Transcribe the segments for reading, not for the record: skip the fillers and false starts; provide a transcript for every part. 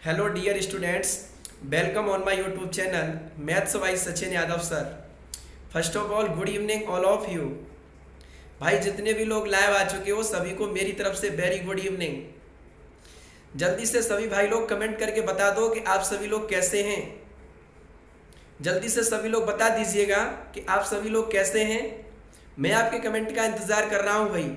Hello dear students, welcome on my YouTube channel maths wise Sachin Yadav sir. First of all good evening all of you. भाई जितने भी लोग live आ चुके हो सभी को मेरी तरफ से वेरी गुड इवनिंग। जल्दी से सभी भाई लोग कमेंट करके बता दो कि आप सभी लोग कैसे हैं। जल्दी से सभी लोग बता दीजिएगा कि आप सभी लोग कैसे हैं। मैं आपके कमेंट का इंतज़ार कर रहा हूँ भाई।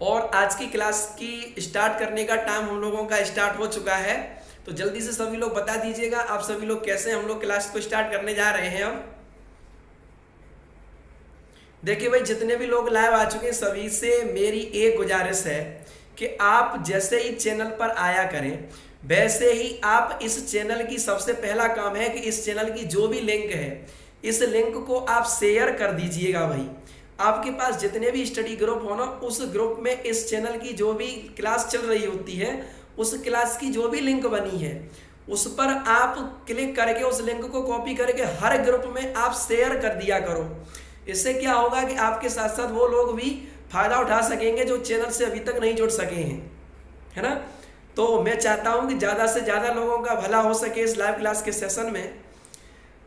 और आज की क्लास की स्टार्ट करने का टाइम हम लोगों का स्टार्ट हो चुका है, तो जल्दी से सभी लोग बता दीजिएगा आप सभी लोग कैसे। हम लोग क्लास को स्टार्ट करने जा रहे हैं। अब देखिए भाई, जितने भी लोग लाइव आ चुके हैं सभी से मेरी एक गुजारिश है कि आप जैसे ही चैनल पर आया करें वैसे ही आप इस चैनल की सबसे पहला काम है कि इस चैनल की जो भी लिंक है इस लिंक को आप शेयर कर दीजिएगा भाई। आपके पास जितने भी स्टडी ग्रुप हो ना, उस ग्रुप में इस चैनल की जो भी क्लास चल रही होती है उस क्लास की जो भी लिंक बनी है उस पर आप क्लिक करके उस लिंक को कॉपी करके हर ग्रुप में आप शेयर कर दिया करो। इससे क्या होगा कि आपके साथ साथ वो लोग भी फायदा उठा सकेंगे जो चैनल से अभी तक नहीं जुड़ सके हैं, है ना। तो मैं चाहता हूं कि ज़्यादा से ज़्यादा लोगों का भला हो सके इस लाइव क्लास के सेशन में।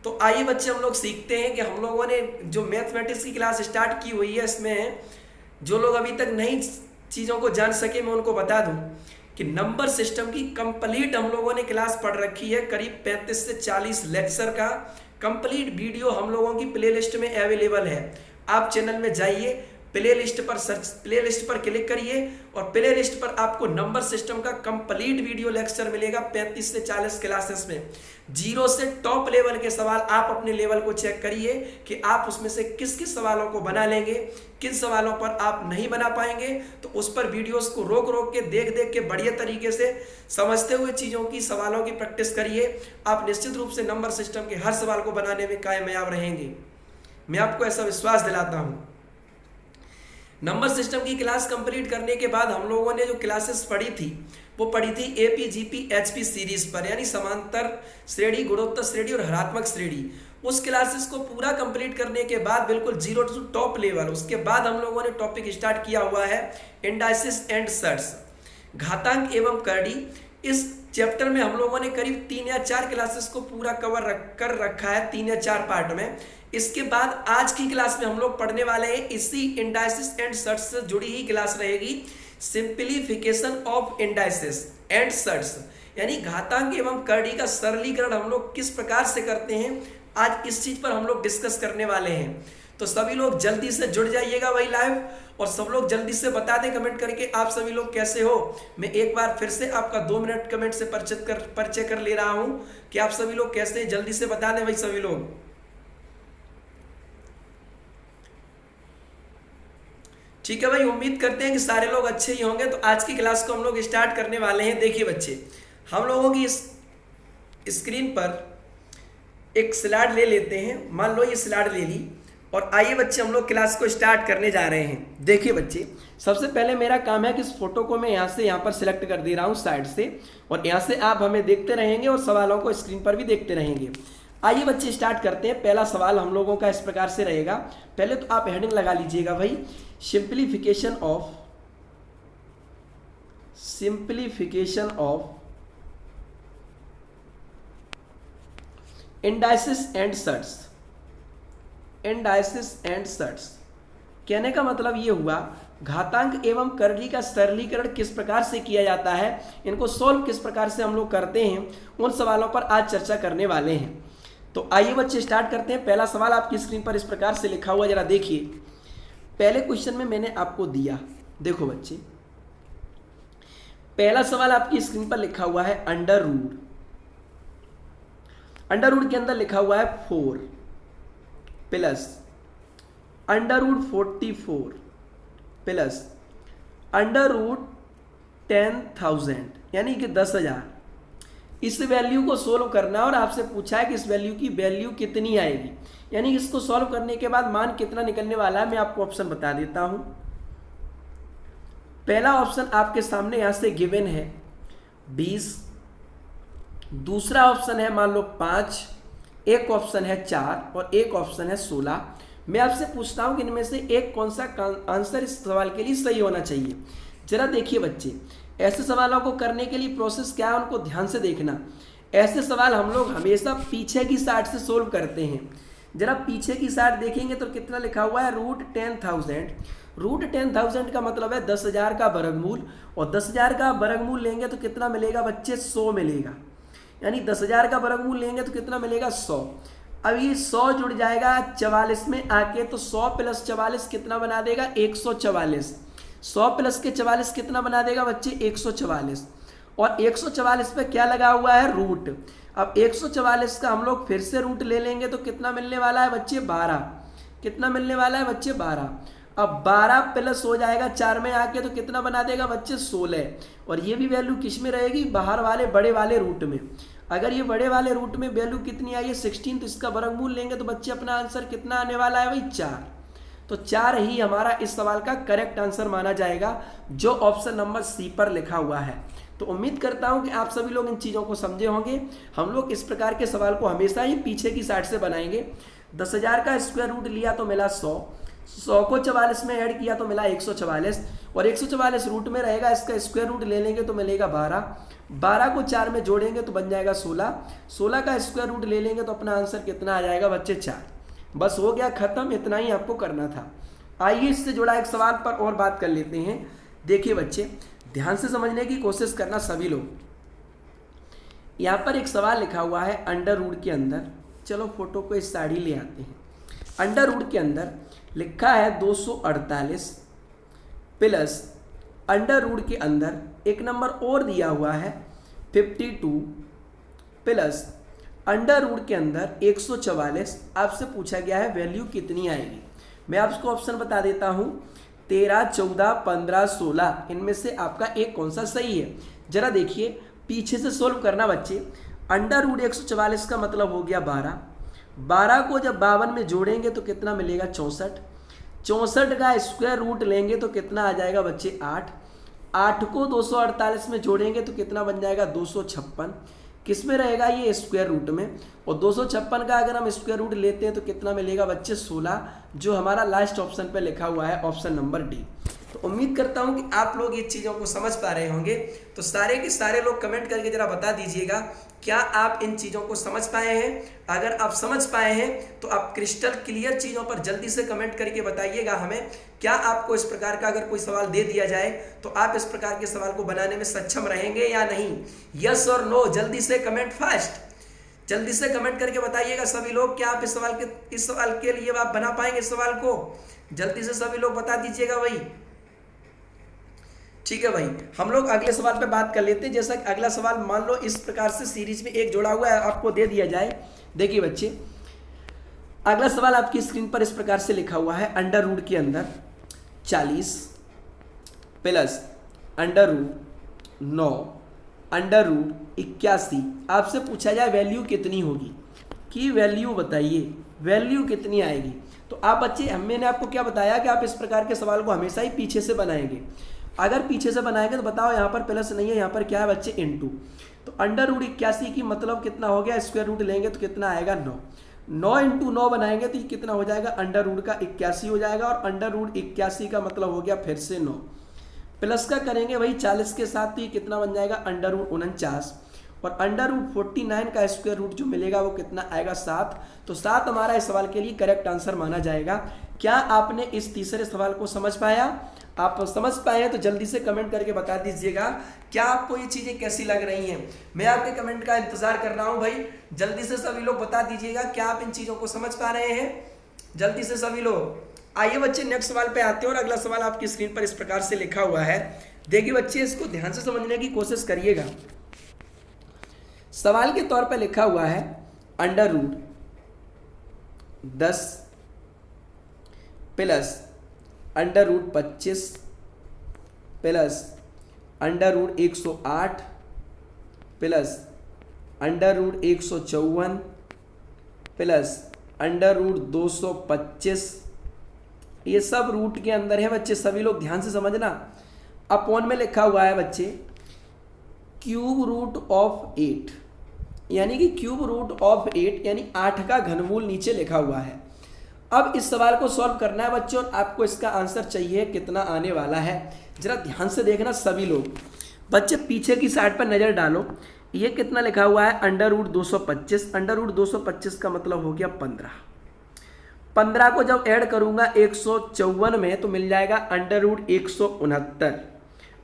तो आइए बच्चे हम लोग सीखते हैं कि हम लोगों ने जो मैथमेटिक्स की क्लास स्टार्ट की हुई है इसमें जो लोग अभी तक नई चीज़ों को जान सके मैं उनको बता दूं कि नंबर सिस्टम की कंप्लीट हम लोगों ने क्लास पढ़ रखी है। करीब 35 से 40 लेक्चर का कंप्लीट वीडियो हम लोगों की प्लेलिस्ट में अवेलेबल है। आप चैनल में जाइए, प्लेलिस्ट पर क्लिक करिए और प्लेलिस्ट पर आपको नंबर सिस्टम का कंप्लीट वीडियो लेक्चर मिलेगा 35 से 40 क्लासेस में। जीरो से टॉप लेवल के सवाल आप अपने लेवल को चेक करिए कि आप उसमें से किस किस सवालों को बना लेंगे, किन सवालों पर आप नहीं बना पाएंगे। तो उस पर वीडियोस को रोक रोक के देख देख के बढ़िया तरीके से समझते हुए चीज़ों की सवालों की प्रैक्टिस करिए। आप निश्चित रूप से नंबर सिस्टम के हर सवाल को बनाने में कामयाब रहेंगे, मैं आपको ऐसा विश्वास दिलाता हूँ। नंबर सिस्टम की क्लास कंप्लीट करने के बाद हम लोगों ने जो क्लासेस पढ़ी थी वो पढ़ी थी एपी जीपी एचपी सीरीज पर, यानी समांतर श्रेणी, गुणोत्तर श्रेणी और हरात्मक श्रेणी। उस क्लासेस को पूरा कंप्लीट करने के बाद बिल्कुल जीरो टू टॉप लेवल, उसके बाद हम लोगों ने टॉपिक स्टार्ट किया हुआ है इंडाइसिस एंड सर्ट्स, घातांक एवं करड़ी। इस चैप्टर में हम लोगों ने करीब 3 या 4 क्लासेस को पूरा कवर कर रखा है, 3 या 4 पार्ट में। इसके बाद आज की क्लास में हम लोग पढ़ने वाले हैं इसी इंडाइसिस एंड सर्ट्स से जुड़ी ही क्लास रहेगी, simplification of indices and surds, यानी घातांक एवं करड़ी का सरलीकरण हम लोग किस प्रकार से करते हैं, आज इस चीज पर हम लोग डिस्कस करने वाले हैं। तो सभी लोग जल्दी से जुड़ जाइएगा वही लाइव और सब लोग जल्दी से बता दें कमेंट करके आप सभी लोग कैसे हो। मैं एक बार फिर से आपका 2 मिनट कमेंट से परिचय कर ले रहा हूं कि आप सभी लोग कैसे हैं, जल्दी से बता दें भाई सभी लोग। ठीक है भाई, उम्मीद करते हैं कि सारे लोग अच्छे ही होंगे। तो आज की क्लास को हम लोग स्टार्ट करने वाले हैं। देखिए बच्चे, हम लोगों की इस स्क्रीन पर एक स्लाइड ले लेते हैं। मान लो ये स्लाइड ले ली और आइए बच्चे हम लोग क्लास को स्टार्ट करने जा रहे हैं। देखिए बच्चे, सबसे पहले मेरा काम है कि इस फोटो को मैं यहाँ से यहाँ पर सिलेक्ट कर दे रहा हूँ साइड से, और यहाँ से आप हमें देखते रहेंगे और सवालों को स्क्रीन पर भी देखते रहेंगे। आइए बच्चे स्टार्ट करते हैं। पहला सवाल हम लोगों का इस प्रकार से रहेगा। पहले तो आप हेडिंग लगा लीजिएगा भाई, simplification of indices and surds. Indices and surds कहने का मतलब ये हुआ घातांक एवं करड़ी का सरलीकरण किस प्रकार से किया जाता है, इनको सोल्व किस प्रकार से हम लोग करते हैं, उन सवालों पर आज चर्चा करने वाले हैं। तो आइए बच्चे स्टार्ट करते हैं। पहला सवाल आपकी स्क्रीन पर इस प्रकार से लिखा हुआ, जरा देखिए। पहले क्वेश्चन में मैंने आपको दिया, देखो बच्चे, पहला सवाल आपकी स्क्रीन पर लिखा हुआ है अंडर रूट। अंडर रूट के अंदर लिखा हुआ है 4 plus under root 44 plus under root 10,000 यानी कि 10,000। इस वैल्यू को सोल्व करना है और आपसे पूछा है कि इस वैल्यू की वैल्यू कितनी आएगी, यानी इसको सॉल्व करने के बाद मान कितना निकलने वाला है। मैं आपको ऑप्शन बता देता हूं। पहला ऑप्शन आपके सामने यहां से गिवन है 20, दूसरा ऑप्शन है मान लो 5, एक ऑप्शन है 4 और एक ऑप्शन है 16। मैं आपसे पूछता हूं कि इनमें से एक कौन सा आंसर इस सवाल के लिए सही होना चाहिए। जरा देखिए बच्चे, ऐसे सवालों को करने के लिए प्रोसेस क्या है उनको ध्यान से देखना। ऐसे सवाल हम लोग हमेशा पीछे की साइड से सोल्व करते हैं। जरा पीछे की साइड देखेंगे तो कितना लिखा हुआ है, √10,000। √10,000 का मतलब है 10,000 का वर्गमूल, और 10,000 का वर्गमूल लेंगे तो कितना मिलेगा बच्चे, 100 मिलेगा। यानी 10,000 का वर्गमूल लेंगे तो कितना मिलेगा, 100। अब ये 100 जुड़ जाएगा 44 में आके, तो 100 + 44 कितना बना देगा, 144। 100 + के 44 कितना बना देगा बच्चे, 144। और 144 पे क्या लगा हुआ है, रूट। अब 144 का हम लोग फिर से रूट ले लेंगे तो कितना मिलने वाला है बच्चे, 12। कितना मिलने वाला है बच्चे, 12। अब 12 प्लस हो जाएगा 4 में आके तो कितना बना देगा बच्चे, 16। और ये भी वैल्यू किस में रहेगी, बाहर वाले बड़े वाले रूट में। अगर ये बड़े वाले रूट में वैल्यू कितनी आई है, 16, तो इसका वर्गमूल लेंगे तो बच्चे अपना आंसर कितना आने वाला है भाई, 4। तो 4 ही हमारा इस सवाल का करेक्ट आंसर माना जाएगा, जो ऑप्शन नंबर सी पर लिखा हुआ है। तो उम्मीद करता हूं कि आप सभी लोग इन चीज़ों को समझे होंगे। हम लोग इस प्रकार के सवाल को हमेशा ही पीछे की साइड से बनाएंगे। 10,000 का स्क्वायर रूट लिया तो मिला 100, 100 को 44 में ऐड किया तो मिला 144, और 144 रूट में रहेगा, इसका स्क्वायर रूट ले लेंगे तो मिलेगा 12, 12 को 4 में जोड़ेंगे तो बन जाएगा 16, 16 का स्क्वायर रूट ले लेंगे तो अपना आंसर कितना आ जाएगा बच्चे, 4। बस हो गया खत्म, इतना ही आपको करना था। आइए इससे जुड़ा एक सवाल पर और बात कर लेते हैं। देखिए बच्चे, ध्यान से समझने की कोशिश करना सभी लोग। यहाँ पर एक सवाल लिखा हुआ है अंडर रूट के अंदर, चलो फोटो को इस साइड ही ले आते हैं। अंडर रूट के अंदर लिखा है 248 प्लस अंडर रूट के अंदर एक नंबर और दिया हुआ है 52 प्लस अंडर रूट के अंदर 144। आपसे पूछा गया है वैल्यू कितनी आएगी। मैं आपको ऑप्शन बता देता हूँ, 13, 14, 15, 16, इनमें से आपका एक कौन सा सही है। जरा देखिए, पीछे से सोल्व करना बच्चे। अंडर रूट 144 का मतलब हो गया 12, 12 को जब 52 में जोड़ेंगे तो कितना मिलेगा, 64, 64 का स्क्वायर रूट लेंगे तो कितना आ जाएगा बच्चे, 8, 8 को 248 में जोड़ेंगे तो कितना बन जाएगा, 256। किस में रहेगा ये, स्क्वायर रूट में। और 256 का अगर हम स्क्वायर रूट लेते हैं तो कितना मिलेगा बच्चे, 16, जो हमारा लास्ट ऑप्शन पे लिखा हुआ है, ऑप्शन नंबर डी। तो उम्मीद करता हूं कि आप लोग ये चीज़ों को समझ पा रहे होंगे। तो सारे के सारे लोग कमेंट करके जरा बता दीजिएगा, क्या आप इन चीज़ों को समझ पाए हैं। अगर आप समझ पाए हैं तो आप क्रिस्टल क्लियर चीज़ों पर जल्दी से कमेंट करके बताइएगा हमें, क्या आपको इस प्रकार का अगर कोई सवाल दे दिया जाए तो आप इस प्रकार के सवाल को बनाने में सक्षम रहेंगे या नहीं। यस और नो जल्दी से कमेंट फास्ट, जल्दी से कमेंट करके बताइएगा सभी लोग, क्या आप इस सवाल के लिए आप बना पाएंगे इस सवाल को। जल्दी से सभी लोग बता दीजिएगा भाई। ठीक है भाई, हम लोग अगले सवाल पे बात कर लेते हैं। जैसा कि अगला सवाल मान लो इस प्रकार से सीरीज में एक जोड़ा हुआ है, आपको दे दिया जाए। देखिए बच्चे, अगला सवाल आपकी स्क्रीन पर इस प्रकार से लिखा हुआ है, अंडर रूट के अंदर 40 plus under root 9 under root 81। आपसे पूछा जाए वैल्यू कितनी होगी, कि वैल्यू बताइए, वैल्यू कितनी आएगी। तो आप बच्चे, मैंने आपको क्या बताया कि आप इस प्रकार के सवाल को हमेशा ही पीछे से बनाएंगे। अगर पीछे से बनाएंगे तो बताओ, यहाँ पर प्लस नहीं है, यहाँ पर क्या है बच्चे, इनटू। तो अंडर रूट 81 की मतलब कितना हो गया, स्क्वायर रूट लेंगे तो कितना आएगा, 9, 9 × 9 बनाएंगे तो ये कितना हो जाएगा, अंडर रूट का 81 हो जाएगा। और अंडर रूट 81 का मतलब हो गया फिर से 9, प्लस का करेंगे वही 40 के साथ, तो ये कितना बन जाएगा, अंडर रूट 49। और अंडर रूट 49 का स्क्वायर रूट जो मिलेगा वो कितना आएगा, 7। तो 7 हमारा इस सवाल के लिए करेक्ट आंसर माना जाएगा। क्या आपने इस तीसरे सवाल को समझ पाया? आप समझ पाए हैं तो जल्दी से कमेंट करके बता दीजिएगा, क्या आपको ये चीज़ें कैसी लग रही हैं। मैं आपके कमेंट का इंतजार कर रहा हूं भाई। जल्दी से सभी लोग बता दीजिएगा, क्या आप इन चीज़ों को समझ पा रहे हैं। जल्दी से सभी लोग। आइए बच्चे, नेक्स्ट सवाल पे आते हैं। और अगला सवाल आपकी स्क्रीन पर इस प्रकार से लिखा हुआ है। देखिए बच्चे, इसको ध्यान से समझने की कोशिश करिएगा। सवाल के तौर पर लिखा हुआ है, under root 10 plus under root 25 plus under root 108 plus under root 154 plus under root 225। ये सब रूट के अंदर है बच्चे, सभी लोग ध्यान से समझना। अपॉन में लिखा हुआ है बच्चे क्यूब रूट ऑफ 8, यानी कि क्यूब रूट ऑफ 8 यानी 8 का घनमूल नीचे लिखा हुआ है। अब इस सवाल को सॉल्व करना है बच्चों, और आपको इसका आंसर चाहिए कितना आने वाला है। जरा ध्यान से देखना सभी लोग। बच्चे पीछे की साइड पर नज़र डालो, ये कितना लिखा हुआ है अंडर रूट 225। अंडर रूट 225 का मतलब हो गया 15। 15 को जब ऐड करूंगा 154 में तो मिल जाएगा under root 169।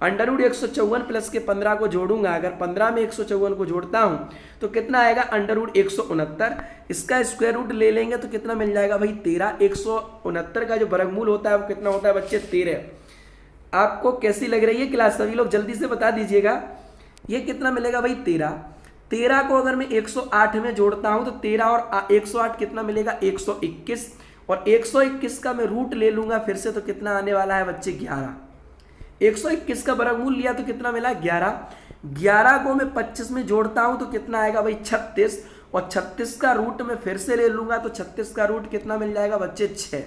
Under root 154 plus के 15 को जोड़ूंगा, अगर 15 में 154 को जोड़ता हूं तो कितना आएगा अंडर रूट 169। इसका स्क्वायर रूट ले लेंगे तो कितना मिल जाएगा भाई 13। 169 का जो वर्गमूल होता है वो कितना होता है बच्चे 13। आपको कैसी लग रही है क्लास, सभी लोग जल्दी से बता दीजिएगा। ये कितना मिलेगा भाई 13। 13 को अगर मैं 108 में जोड़ता हूं तो 13 और 108 कितना मिलेगा 121, और 121 का मैं रूट ले लूंगा फिर से तो कितना आने वाला है बच्चे 11। 121 का वर्गमूल लिया तो कितना मिला 11। 11 को मैं 25 में जोड़ता हूं तो कितना आएगा भाई 36, और 36 का रूट में फिर से ले लूंगा तो 36 का रूट कितना मिल जाएगा बच्चे 6।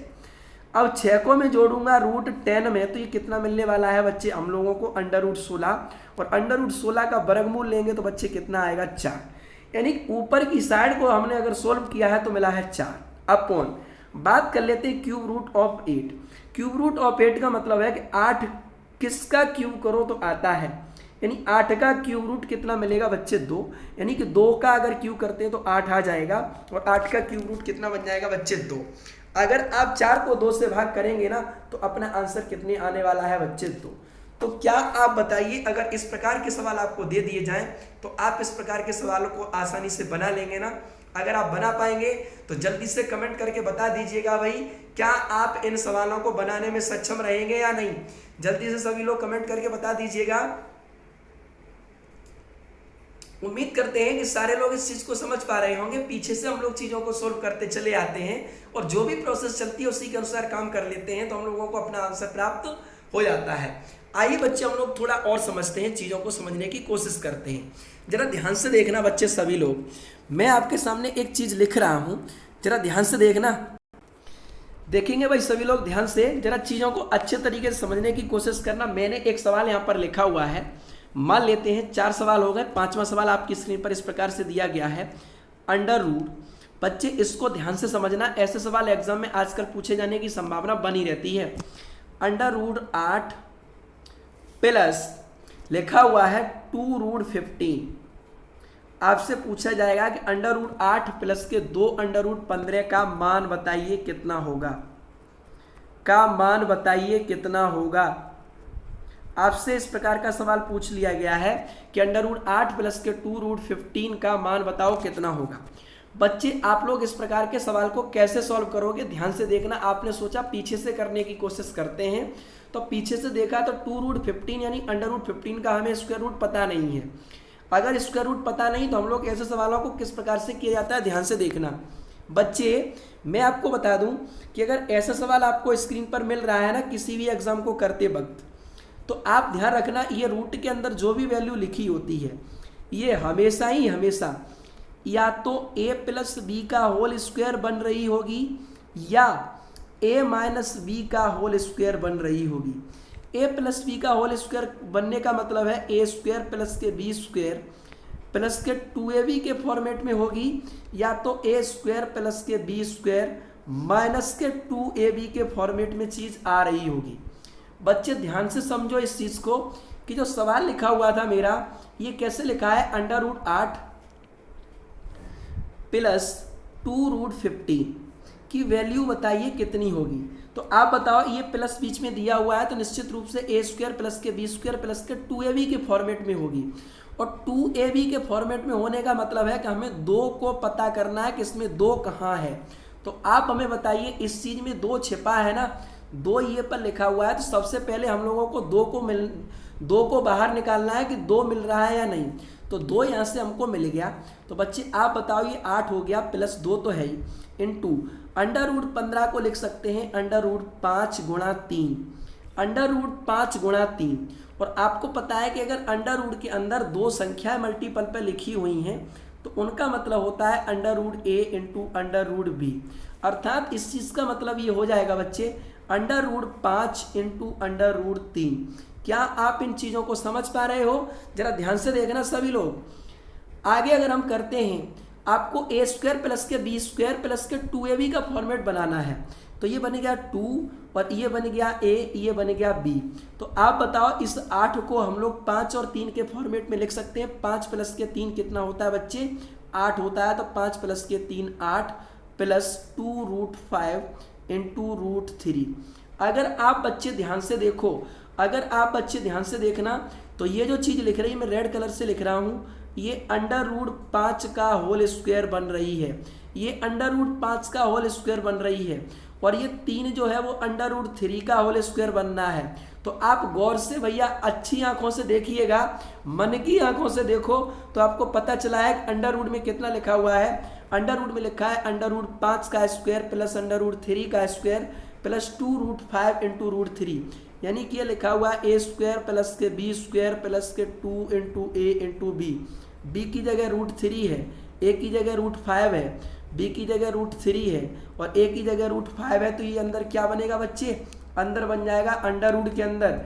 अब 6 को मैं जोड़ूंगा रूट 10 में तो ये कितना मिलने वाला है बच्चे हम लोगों को अंडर रूट 16, और अंडर रूट 16 का वर्गमूल लेंगे तो बच्चे कितना आएगा 4। यानी ऊपर की साइड को हमने अगर सोल्व किया है तो मिला है 4 अपॉन, बात कर लेते हैं cube root of 8। Cube root of 8 का मतलब है कि 8 किसका क्यूब करो तो आता है, यानी 8 का क्यूब रूट कितना मिलेगा बच्चे 2, यानी कि 2 का अगर क्यूब करते हैं तो 8 आ जाएगा, और 8 का क्यूब रूट कितना बन जाएगा बच्चे 2। अगर आप 4 को 2 से भाग करेंगे ना तो अपना आंसर कितने आने वाला है बच्चे 2। तो क्या आप बताइए, अगर इस प्रकार के सवाल आपको दे दिए जाएं तो आप इस प्रकार के सवालों को आसानी से बना लेंगे ना। अगर आप बना पाएंगे तो जल्दी से कमेंट करके बता दीजिएगा भाई, क्या आप इन सवालों को बनाने में सक्षम रहेंगे या नहीं। जल्दी से सभी लोग कमेंट करके बता दीजिएगा। उम्मीद करते हैं कि सारे लोग इस चीज को समझ पा रहे होंगे। पीछे से हम लोग चीजों को सोल्व करते चले आते हैं और जो भी प्रोसेस चलती है उसी के अनुसार काम कर लेते हैं, तो हम लोगों को अपना आंसर प्राप्त हो जाता है। आइए बच्चे हम लोग थोड़ा और समझते हैं, चीजों को समझने की कोशिश करते हैं। जरा ध्यान से देखना बच्चे सभी लोग, मैं आपके सामने एक चीज लिख रहा हूं, जरा ध्यान से देखना। देखेंगे भाई सभी लोग ध्यान से, जरा चीजों को अच्छे तरीके से समझने की कोशिश करना। मैंने एक सवाल यहाँ पर लिखा हुआ है, मान लेते हैं 4 सवाल हो गए, 5वां सवाल आपकी स्क्रीन पर इस प्रकार से दिया गया है अंडर रूट। बच्चे इसको ध्यान से समझना, ऐसे सवाल एग्जाम में आजकल पूछे जाने की संभावना बनी रहती है। अंडर रूट 8 प्लस लिखा हुआ है 2 रूट 15। आपसे पूछा जाएगा कि अंडर रूट 8 प्लस के 2 अंडर रूट 15 का मान बताइए कितना होगा, का मान बताइए कितना होगा। आपसे इस प्रकार का सवाल पूछ लिया गया है कि अंडर रूट 8 प्लस के 2 रूट 15 का मान बताओ कितना होगा। बच्चे आप लोग इस प्रकार के सवाल को कैसे सॉल्व करोगे, ध्यान से देखना। आपने सोचा पीछे से करने की कोशिश करते हैं, तो पीछे से देखा तो 2 रूट 15 यानी अंडर रूट 15 का हमें स्क्वायर रूट पता नहीं है। अगर स्क्वायर रूट पता नहीं तो हम लोग ऐसे सवालों को किस प्रकार से किया जाता है, ध्यान से देखना। बच्चे मैं आपको बता दूं कि अगर ऐसा सवाल आपको स्क्रीन पर मिल रहा है ना किसी भी एग्जाम को करते वक्त, तो आप ध्यान रखना ये रूट के अंदर जो भी वैल्यू लिखी होती है ये हमेशा ही हमेशा या तो a प्लस बी का होल स्क्वायर बन रही होगी या a माइनस बी का होल स्क्वायर बन रही होगी। a प्लस बी का होल स्क्वायर बनने का मतलब है a स्क्वायर प्लस के बी स्क्वायर प्लस के 2ab के फॉर्मेट में होगी, या तो a स्क्वायर प्लस के बी स्क्वायर माइनस के 2ab के फॉर्मेट में चीज़ आ रही होगी। बच्चे ध्यान से समझो इस चीज़ को कि जो सवाल लिखा हुआ था मेरा ये कैसे लिखा है, अंडर रूट 8 प्लस 2 रूट 15 की वैल्यू बताइए कितनी होगी। तो आप बताओ, ये प्लस बीच में दिया हुआ है तो निश्चित रूप से a स्क्वायर प्लस के बी स्क्वायर प्लस के 2ab के फॉर्मेट में होगी, और 2ab के फॉर्मेट में होने का मतलब है कि हमें 2 को पता करना है कि इसमें 2 कहाँ है। तो आप हमें बताइए इस चीज़ में 2 छिपा है ना, 2 ये पर लिखा हुआ है, तो सबसे पहले हम लोगों को 2 को बाहर निकालना है कि 2 मिल रहा है या नहीं। तो 2 यहाँ से हमको मिल गया। तो बच्चे आप बताओ ये 8 हो गया प्लस 2 तो है ही, इनटू अंडर रूट 15 को लिख सकते हैं अंडर रूट 5 गुणा 3, अंडर रूट 5 गुणा 3। और आपको पता है कि अगर अंडर रूट के अंदर 2 संख्याएं मल्टीपल पे लिखी हुई हैं तो उनका मतलब होता है under root a into under root b. अर्थात इस चीज़ का मतलब ये हो जाएगा बच्चे under root 5 into under root 3। क्या आप इन चीज़ों को समझ पा रहे हो? जरा ध्यान से देखना सभी लोग। आगे अगर हम करते हैं, आपको a स्क्वायर प्लस के बी स्क्वायर प्लस के 2ab का फॉर्मेट बनाना है। तो ये बन गया 2 और ये बन गया a, ये बन गया b। तो आप बताओ इस 8 को हम लोग 5 और 3 के फॉर्मेट में लिख सकते हैं। 5 प्लस के 3 कितना होता है बच्चे? 8 होता है। तो 5 प्लस के 3 8 प्लस 2√5 इंटू √3। अगर आप बच्चे ध्यान से देखो, अगर आप बच्चे ध्यान से देखना तो ये जो चीज़ लिख रही है मैं रेड कलर से लिख रहा हूँ, ये √5 का होल स्क्वायर बन रही है, ये √5 का होल स्क्वायर बन रही है, और ये 3 जो है वो √3 का होल स्क्वायर बनना है। तो आप गौर से भैया अच्छी आंखों से देखिएगा, मन की आंखों से देखो तो आपको पता चला है अंडर रूट में कितना लिखा हुआ है। अंडर रूट में लिखा है √5 का स्क्वायर प्लस √3 का स्क्वायर प्लस 2√5 इंटू √3, यानी कि ये लिखा हुआ है a स्क्वायर प्लस के b स्क्वायर प्लस के 2 into a into b। b की जगह √3 है, a की जगह √5 है, b की जगह √3 है और a की जगह √5 है। तो ये अंदर क्या बनेगा बच्चे? अंदर बन जाएगा अंडर रूट के अंदर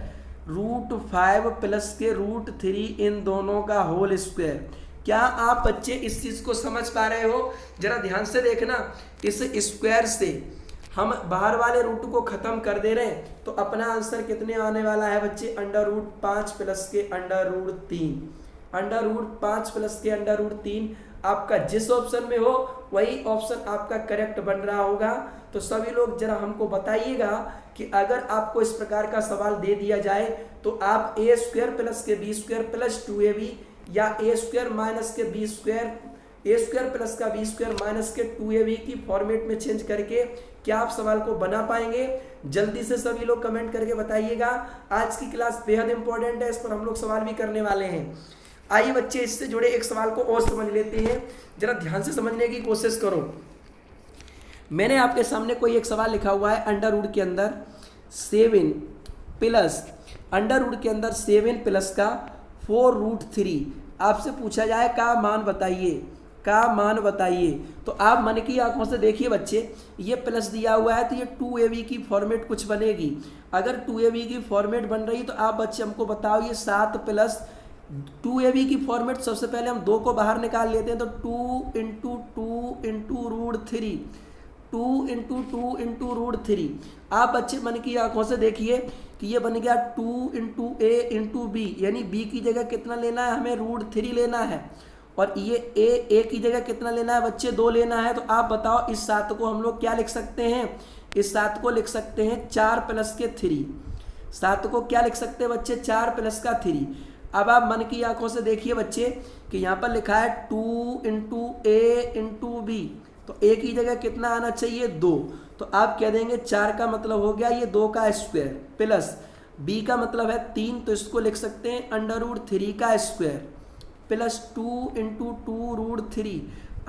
√5 प्लस के √3 इन दोनों का होल स्क्वायर। क्या आप बच्चे इस चीज़ को समझ पा रहे हो? जरा ध्यान से देखना, इस स्क्वायर से हम बाहर वाले रूट को खत्म कर दे रहे हैं तो अपना आंसर कितने आने वाला है बच्चे? √5 प्लस के √3। √5 प्लस के √3 आपका जिस ऑप्शन में हो वही ऑप्शन आपका करेक्ट बन रहा होगा। तो सभी लोग जरा हमको बताइएगा कि अगर आपको इस प्रकार का सवाल दे दिया जाए तो आप a स्क्वायर प्लस के b स्क्वायर प्लस 2ab या a स्क्वायर माइनस के b square, a square plus का b स्क्वायर माइनस के 2ab की फॉर्मेट में चेंज करके क्या आप सवाल को बना पाएंगे? जल्दी से सभी लोग कमेंट करके बताइएगा। आज की क्लास बेहद इंपॉर्टेंट है, इस पर हम लोग सवाल भी करने वाले हैं। आइए बच्चे इससे जुड़े एक सवाल को और समझ लेते हैं, जरा ध्यान से समझने की कोशिश करो। मैंने आपके सामने कोई एक सवाल लिखा हुआ है अंडर रूट के अंदर 7 प्लस अंडर रूट के अंदर 7 प्लस का 4√3 आपसे पूछा जाए का मान बताइए, का मान बताइए। तो आप मन की आंखों से देखिए बच्चे, ये प्लस दिया हुआ है तो ये 2ab की फॉर्मेट कुछ बनेगी। अगर 2ab की फॉर्मेट बन रही तो आप बच्चे हमको बताओ ये 7 प्लस 2ab की फॉर्मेट, सबसे पहले हम 2 को बाहर निकाल लेते हैं तो 2 इंटू 2 इंटू √3, 2 इंटू 2 इंटू √3। आप बच्चे मन की आंखों से देखिए कि ये बन गया 2 इंटू a इंटू b, यानी b की जगह कितना लेना है हमें? √3 लेना है, और ये a की जगह कितना लेना है बच्चे? 2 लेना है। तो आप बताओ इस 7 को हम लोग क्या लिख सकते हैं? इस 7 को लिख सकते हैं 4 प्लस के 3। 7 को क्या लिख सकते हैं बच्चे? 4 प्लस का 3। अब आप मन की आंखों से देखिए बच्चे कि यहाँ पर लिखा है 2 इंटू a इंटू b, तो a की जगह कितना आना चाहिए? 2। तो आप कह देंगे 4 का मतलब हो गया ये 2 का स्क्वायर प्लस b का मतलब है 3, तो इसको लिख सकते हैं √3 का स्क्वायर प्लस 2 इंटू 2√3।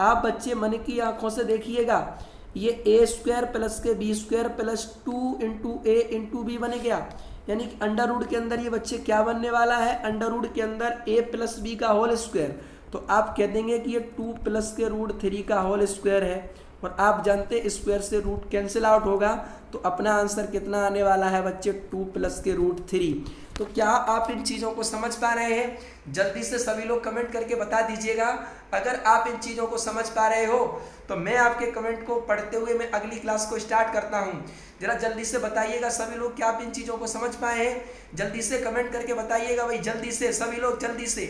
आप बच्चे मन की आंखों से देखिएगा, ये a स्क्वायर प्लस के b square plus 2 into a into b बन गया, यानी कि अंडर रूट के अंदर ये बच्चे क्या बनने वाला है? अंडर रूट के अंदर a प्लस b का होल स्क्वायर। तो आप कह देंगे कि ये 2 प्लस के √3 का होल स्क्वायर है, और आप जानते हैं स्क्वायर से रूट कैंसिल आउट होगा, तो अपना आंसर कितना आने वाला है बच्चे? 2 प्लस के √3। तो क्या आप इन चीज़ों को समझ पा रहे हैं? जल्दी से सभी लोग कमेंट करके बता दीजिएगा। अगर आप इन चीज़ों को समझ पा रहे हो तो मैं आपके कमेंट को पढ़ते हुए मैं अगली क्लास को स्टार्ट करता हूं। जरा जल्दी से बताइएगा सभी लोग, क्या आप इन चीज़ों को समझ पाए हैं? जल्दी से कमेंट करके बताइएगा भाई, जल्दी से सभी लोग जल्दी से।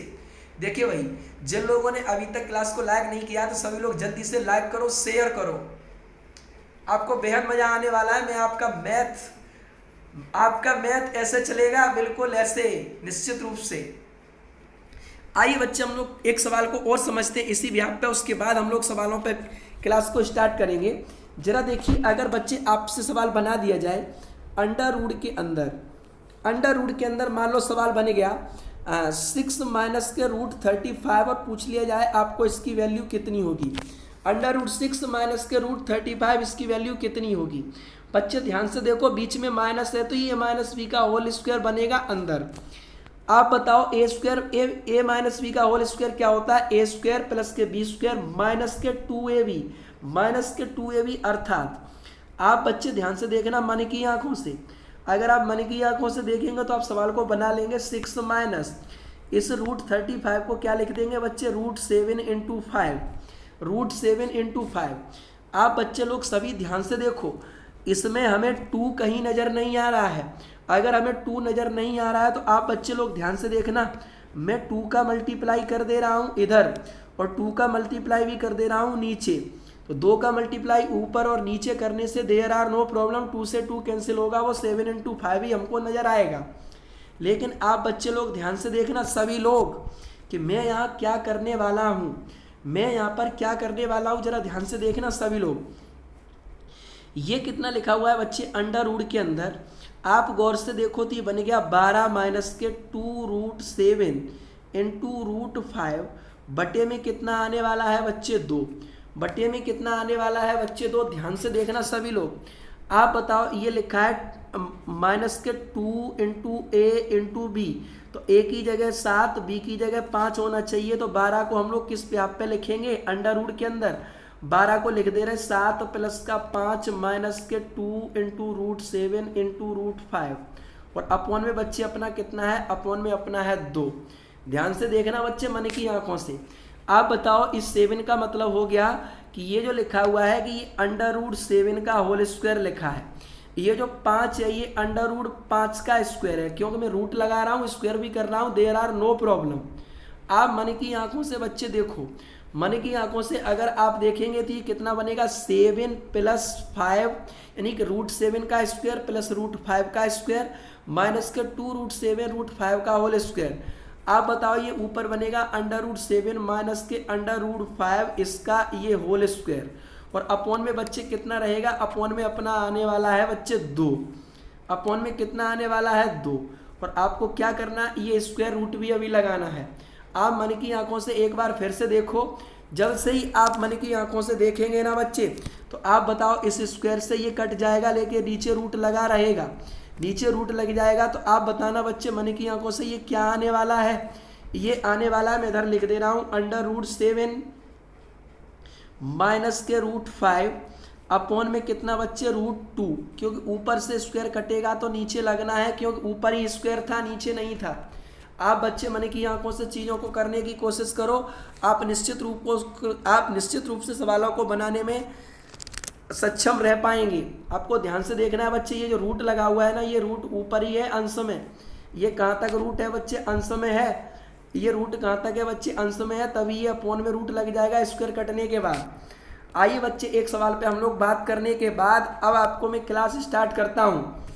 देखिए भाई, जिन लोगों ने अभी तक क्लास को लाइक नहीं किया तो सभी लोग जल्दी से लाइक करो, शेयर करो। आपको बेहद मजा आने वाला है। मैं आपका मैथ ऐसे चलेगा, बिल्कुल ऐसे, निश्चित रूप से। आइए बच्चे हम लोग एक सवाल को और समझते हैं इसी व्याप पे, उसके बाद हम लोग सवालों पे क्लास को स्टार्ट करेंगे। जरा देखिए, अगर बच्चे आपसे सवाल बना दिया जाए अंडर रूट के अंदर मान लो सवाल बन गया 6 माइनस के √35 और पूछ लिया जाए आपको इसकी वैल्यू कितनी होगी? अंडर रूट 6 माइनस के √35 इसकी वैल्यू कितनी होगी? बच्चे ध्यान से देखो, बीच में माइनस है तो ये माइनस बी का होल स्क्वायर बनेगा अंदर। आप बताओ ए माइनस बी का होल स्क्वायर क्या होता है? ए स्क्वायर प्लस के बी स्क्वायर माइनस के 2ab अर्थात आप बच्चे ध्यान से देखना मन की आंखों से। अगर आप मन की आंखों से देखेंगे तो आप सवाल को बना लेंगे 6 माइनस इस √35 को क्या लिख देंगे बच्चे? √7 इंटू 5। आप बच्चे लोग सभी ध्यान से देखो, इसमें हमें 2 कहीं नज़र नहीं आ रहा है। अगर हमें 2 नज़र नहीं आ रहा है तो आप बच्चे लोग ध्यान से देखना, मैं 2 का मल्टीप्लाई कर दे रहा हूँ इधर और 2 का मल्टीप्लाई भी कर दे रहा हूँ नीचे। तो 2 का मल्टीप्लाई ऊपर और नीचे करने से देयर आर नो प्रॉब्लम, 2 से 2 कैंसिल होगा, वो 7 × 5 ही हमको नज़र आएगा। लेकिन आप बच्चे लोग ध्यान से देखना सभी लोग कि मैं यहाँ क्या करने वाला हूँ, मैं यहाँ पर क्या करने वाला हूँ, जरा ध्यान से देखना सभी लोग। ये कितना लिखा हुआ है बच्चे अंडर रूट के अंदर, आप गौर से देखो तो ये बन गया 12 माइनस के 2√7 × √5 बटे में कितना आने वाला है बच्चे 2, बटे में कितना आने वाला है बच्चे 2। ध्यान से देखना सभी लोग। आप बताओ, ये लिखा है माइनस के 2 × a × b, तो a की जगह 7, b की जगह 5 होना चाहिए। तो 12 को हम लोग किस पे आप पे लिखेंगे, अंडर रूट के अंदर 12 को लिख दे रहे 7 प्लस का 5 माइनस के 2 × √7 × √5 और अपॉन में बच्चे अपना कितना है, अपॉन में अपना है 2। ध्यान से देखना बच्चे मन की आंखों से। आप बताओ, इस 7 का मतलब हो गया कि ये जो लिखा हुआ है कि ये अंडर रूट 7 का होल स्क्वायर लिखा है, ये जो 5 है ये अंडर रूट 5 का स्क्वायर है, क्योंकि मैं रूट लगा रहा हूँ, स्क्वायर भी कर रहा हूँ, देयर आर नो प्रॉब्लम। आप मन की आंखों से बच्चे देखो, मन की आंखों से अगर आप देखेंगे तो ये कितना बनेगा, 7 + 5 यानी कि √7 का स्क्वायर प्लस √5 का स्क्वायर माइनस के 2√7 √5 का होल स्क्वायर। आप बताओ, ये ऊपर बनेगा अंडर रूट 7 माइनस के अंडर रूट 5 इसका ये होल स्क्वायर और अपॉन में बच्चे कितना रहेगा, अपॉन में अपना आने वाला है बच्चे 2, अपॉन में कितना आने वाला है 2। और आपको क्या करना, ये स्क्वायर रूट भी अभी लगाना है। आप मन की आंखों से एक बार फिर से देखो, जब से ही आप मन की आंखों से देखेंगे ना बच्चे, तो आप बताओ इस स्क्वायर से ये कट जाएगा, लेके नीचे रूट लगा रहेगा, नीचे रूट लग जाएगा। तो आप बताना बच्चे मन की आंखों से ये क्या आने वाला है, ये आने वाला है, मैं इधर लिख दे रहा हूँ अंडर रूट 7 माइनस के √5 अपॉन में कितना बच्चे √2, क्योंकि ऊपर से स्क्वायर कटेगा तो नीचे लगना है, क्योंकि ऊपर ही स्क्वायर था नीचे नहीं था। आप बच्चे मन की आंखों से चीज़ों को करने की कोशिश करो, आप निश्चित रूप से सवालों को बनाने में सक्षम रह पाएंगे। आपको ध्यान से देखना है बच्चे, ये जो रूट लगा हुआ है ना, ये रूट ऊपर ही है अंश में, ये कहाँ तक रूट है बच्चे, अंश में है, ये रूट कहाँ तक है बच्चे, अंश में है, तभी ये अपॉन में रूट लग जाएगा स्क्वायर कटने के बाद। आइए बच्चे, एक सवाल पे हम लोग बात करने के बाद अब आपको मैं क्लास स्टार्ट करता हूँ।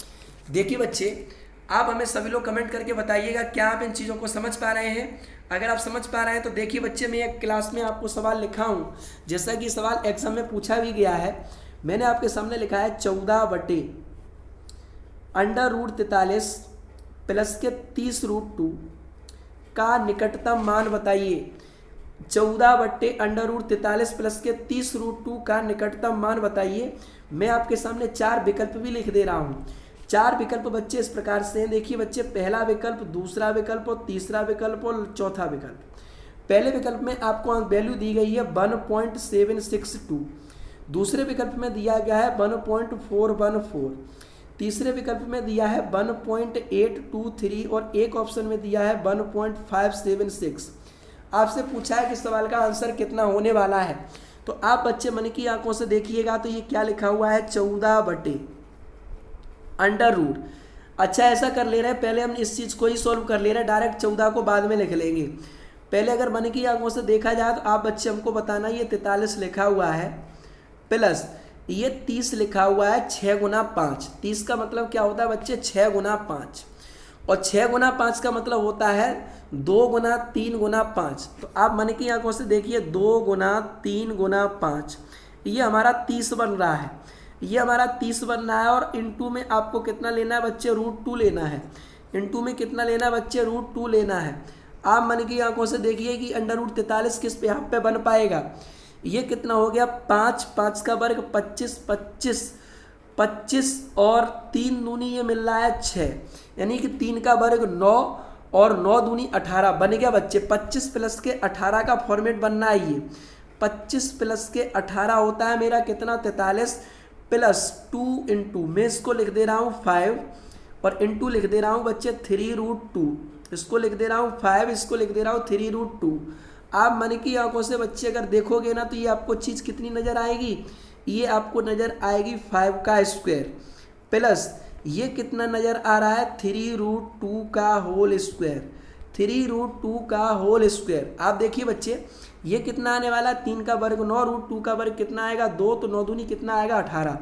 देखिए बच्चे, आप हमें सभी लोग कमेंट करके बताइएगा क्या आप इन चीज़ों को समझ पा रहे हैं। अगर आप समझ पा रहे हैं तो देखिए बच्चे, मैं एक क्लास में आपको सवाल लिखा हूँ, जैसा कि सवाल एग्जाम में पूछा भी गया है। मैंने आपके सामने लिखा है 14 बटे अंडर रूट 43 प्लस के 30√2 का निकटतम मान बताइए। 14 बटे अंडर रूट 43 प्लस के 30√2 का निकटतम मान बताइए। मैं आपके सामने 4 विकल्प भी लिख दे रहा हूँ। 4 विकल्प बच्चे इस प्रकार से हैं, देखिए बच्चे, पहला विकल्प, दूसरा विकल्प और तीसरा विकल्प और चौथा विकल्प। पहले विकल्प में आपको वैल्यू दी गई है 1.762, दूसरे विकल्प में दिया गया है 1.414, तीसरे विकल्प में दिया है 1.823 और एक ऑप्शन में दिया है 1.576। आपसे पूछा है कि सवाल का आंसर कितना होने वाला है। तो आप बच्चे मन की आंखों से देखिएगा, तो ये क्या लिखा हुआ है, 14 बटे अंडर रूट। अच्छा, ऐसा कर ले रहे हैं, पहले हम इस चीज़ को ही सॉल्व कर ले रहे हैं, डायरेक्ट 14 को बाद में लिख लेंगे। पहले अगर मन की आंखों से देखा जाए तो आप बच्चे हमको बताना, ये 43 लिखा हुआ है प्लस ये 30 लिखा हुआ है 6 × 5। 30 का मतलब क्या होता है बच्चे, 6 × 5, और 6 × 5 का मतलब होता है 2 × 3 × 5। तो आप मन की आंखों से देखिए, 2 × 3 × 5, ये हमारा 30 बन रहा है, ये हमारा 30 बन रहा है। और इनटू में आपको कितना लेना है बच्चे, √2 लेना है। इनटू में कितना लेना है बच्चे, √2 लेना है। आप मन की आंखों से देखिए कि अंडर रूट 43 किस पे यहाँ पे बन पाएगा। ये कितना हो गया, 5, 5 का वर्ग 25, 25, 25 और 3 दूनी ये मिल रहा है 6, यानी कि 3 का वर्ग 9 और 9 दूनी 18 बन गया बच्चे। 25 प्लस के 18 का फॉर्मेट बनना है ये। 25 प्लस के 18 होता है मेरा कितना, 43 प्लस 2 × मैं इसको लिख दे रहा हूँ 5 और इंटू लिख दे रहा हूँ बच्चे 3√2। इसको लिख दे रहा हूँ 5, इसको लिख दे रहा हूँ 3√2। आप मन की आंखों से बच्चे अगर देखोगे ना तो ये आपको चीज़ कितनी नज़र आएगी, ये आपको नज़र आएगी 5 का स्क्वायर प्लस ये कितना नज़र आ रहा है 3√2 का होल स्क्वायर, 3√2 का होल स्क्वायर। आप देखिए बच्चे ये कितना आने वाला है 3 का वर्ग 9√2 का वर्ग कितना आएगा 2, तो 9 दूनी कितना आएगा 18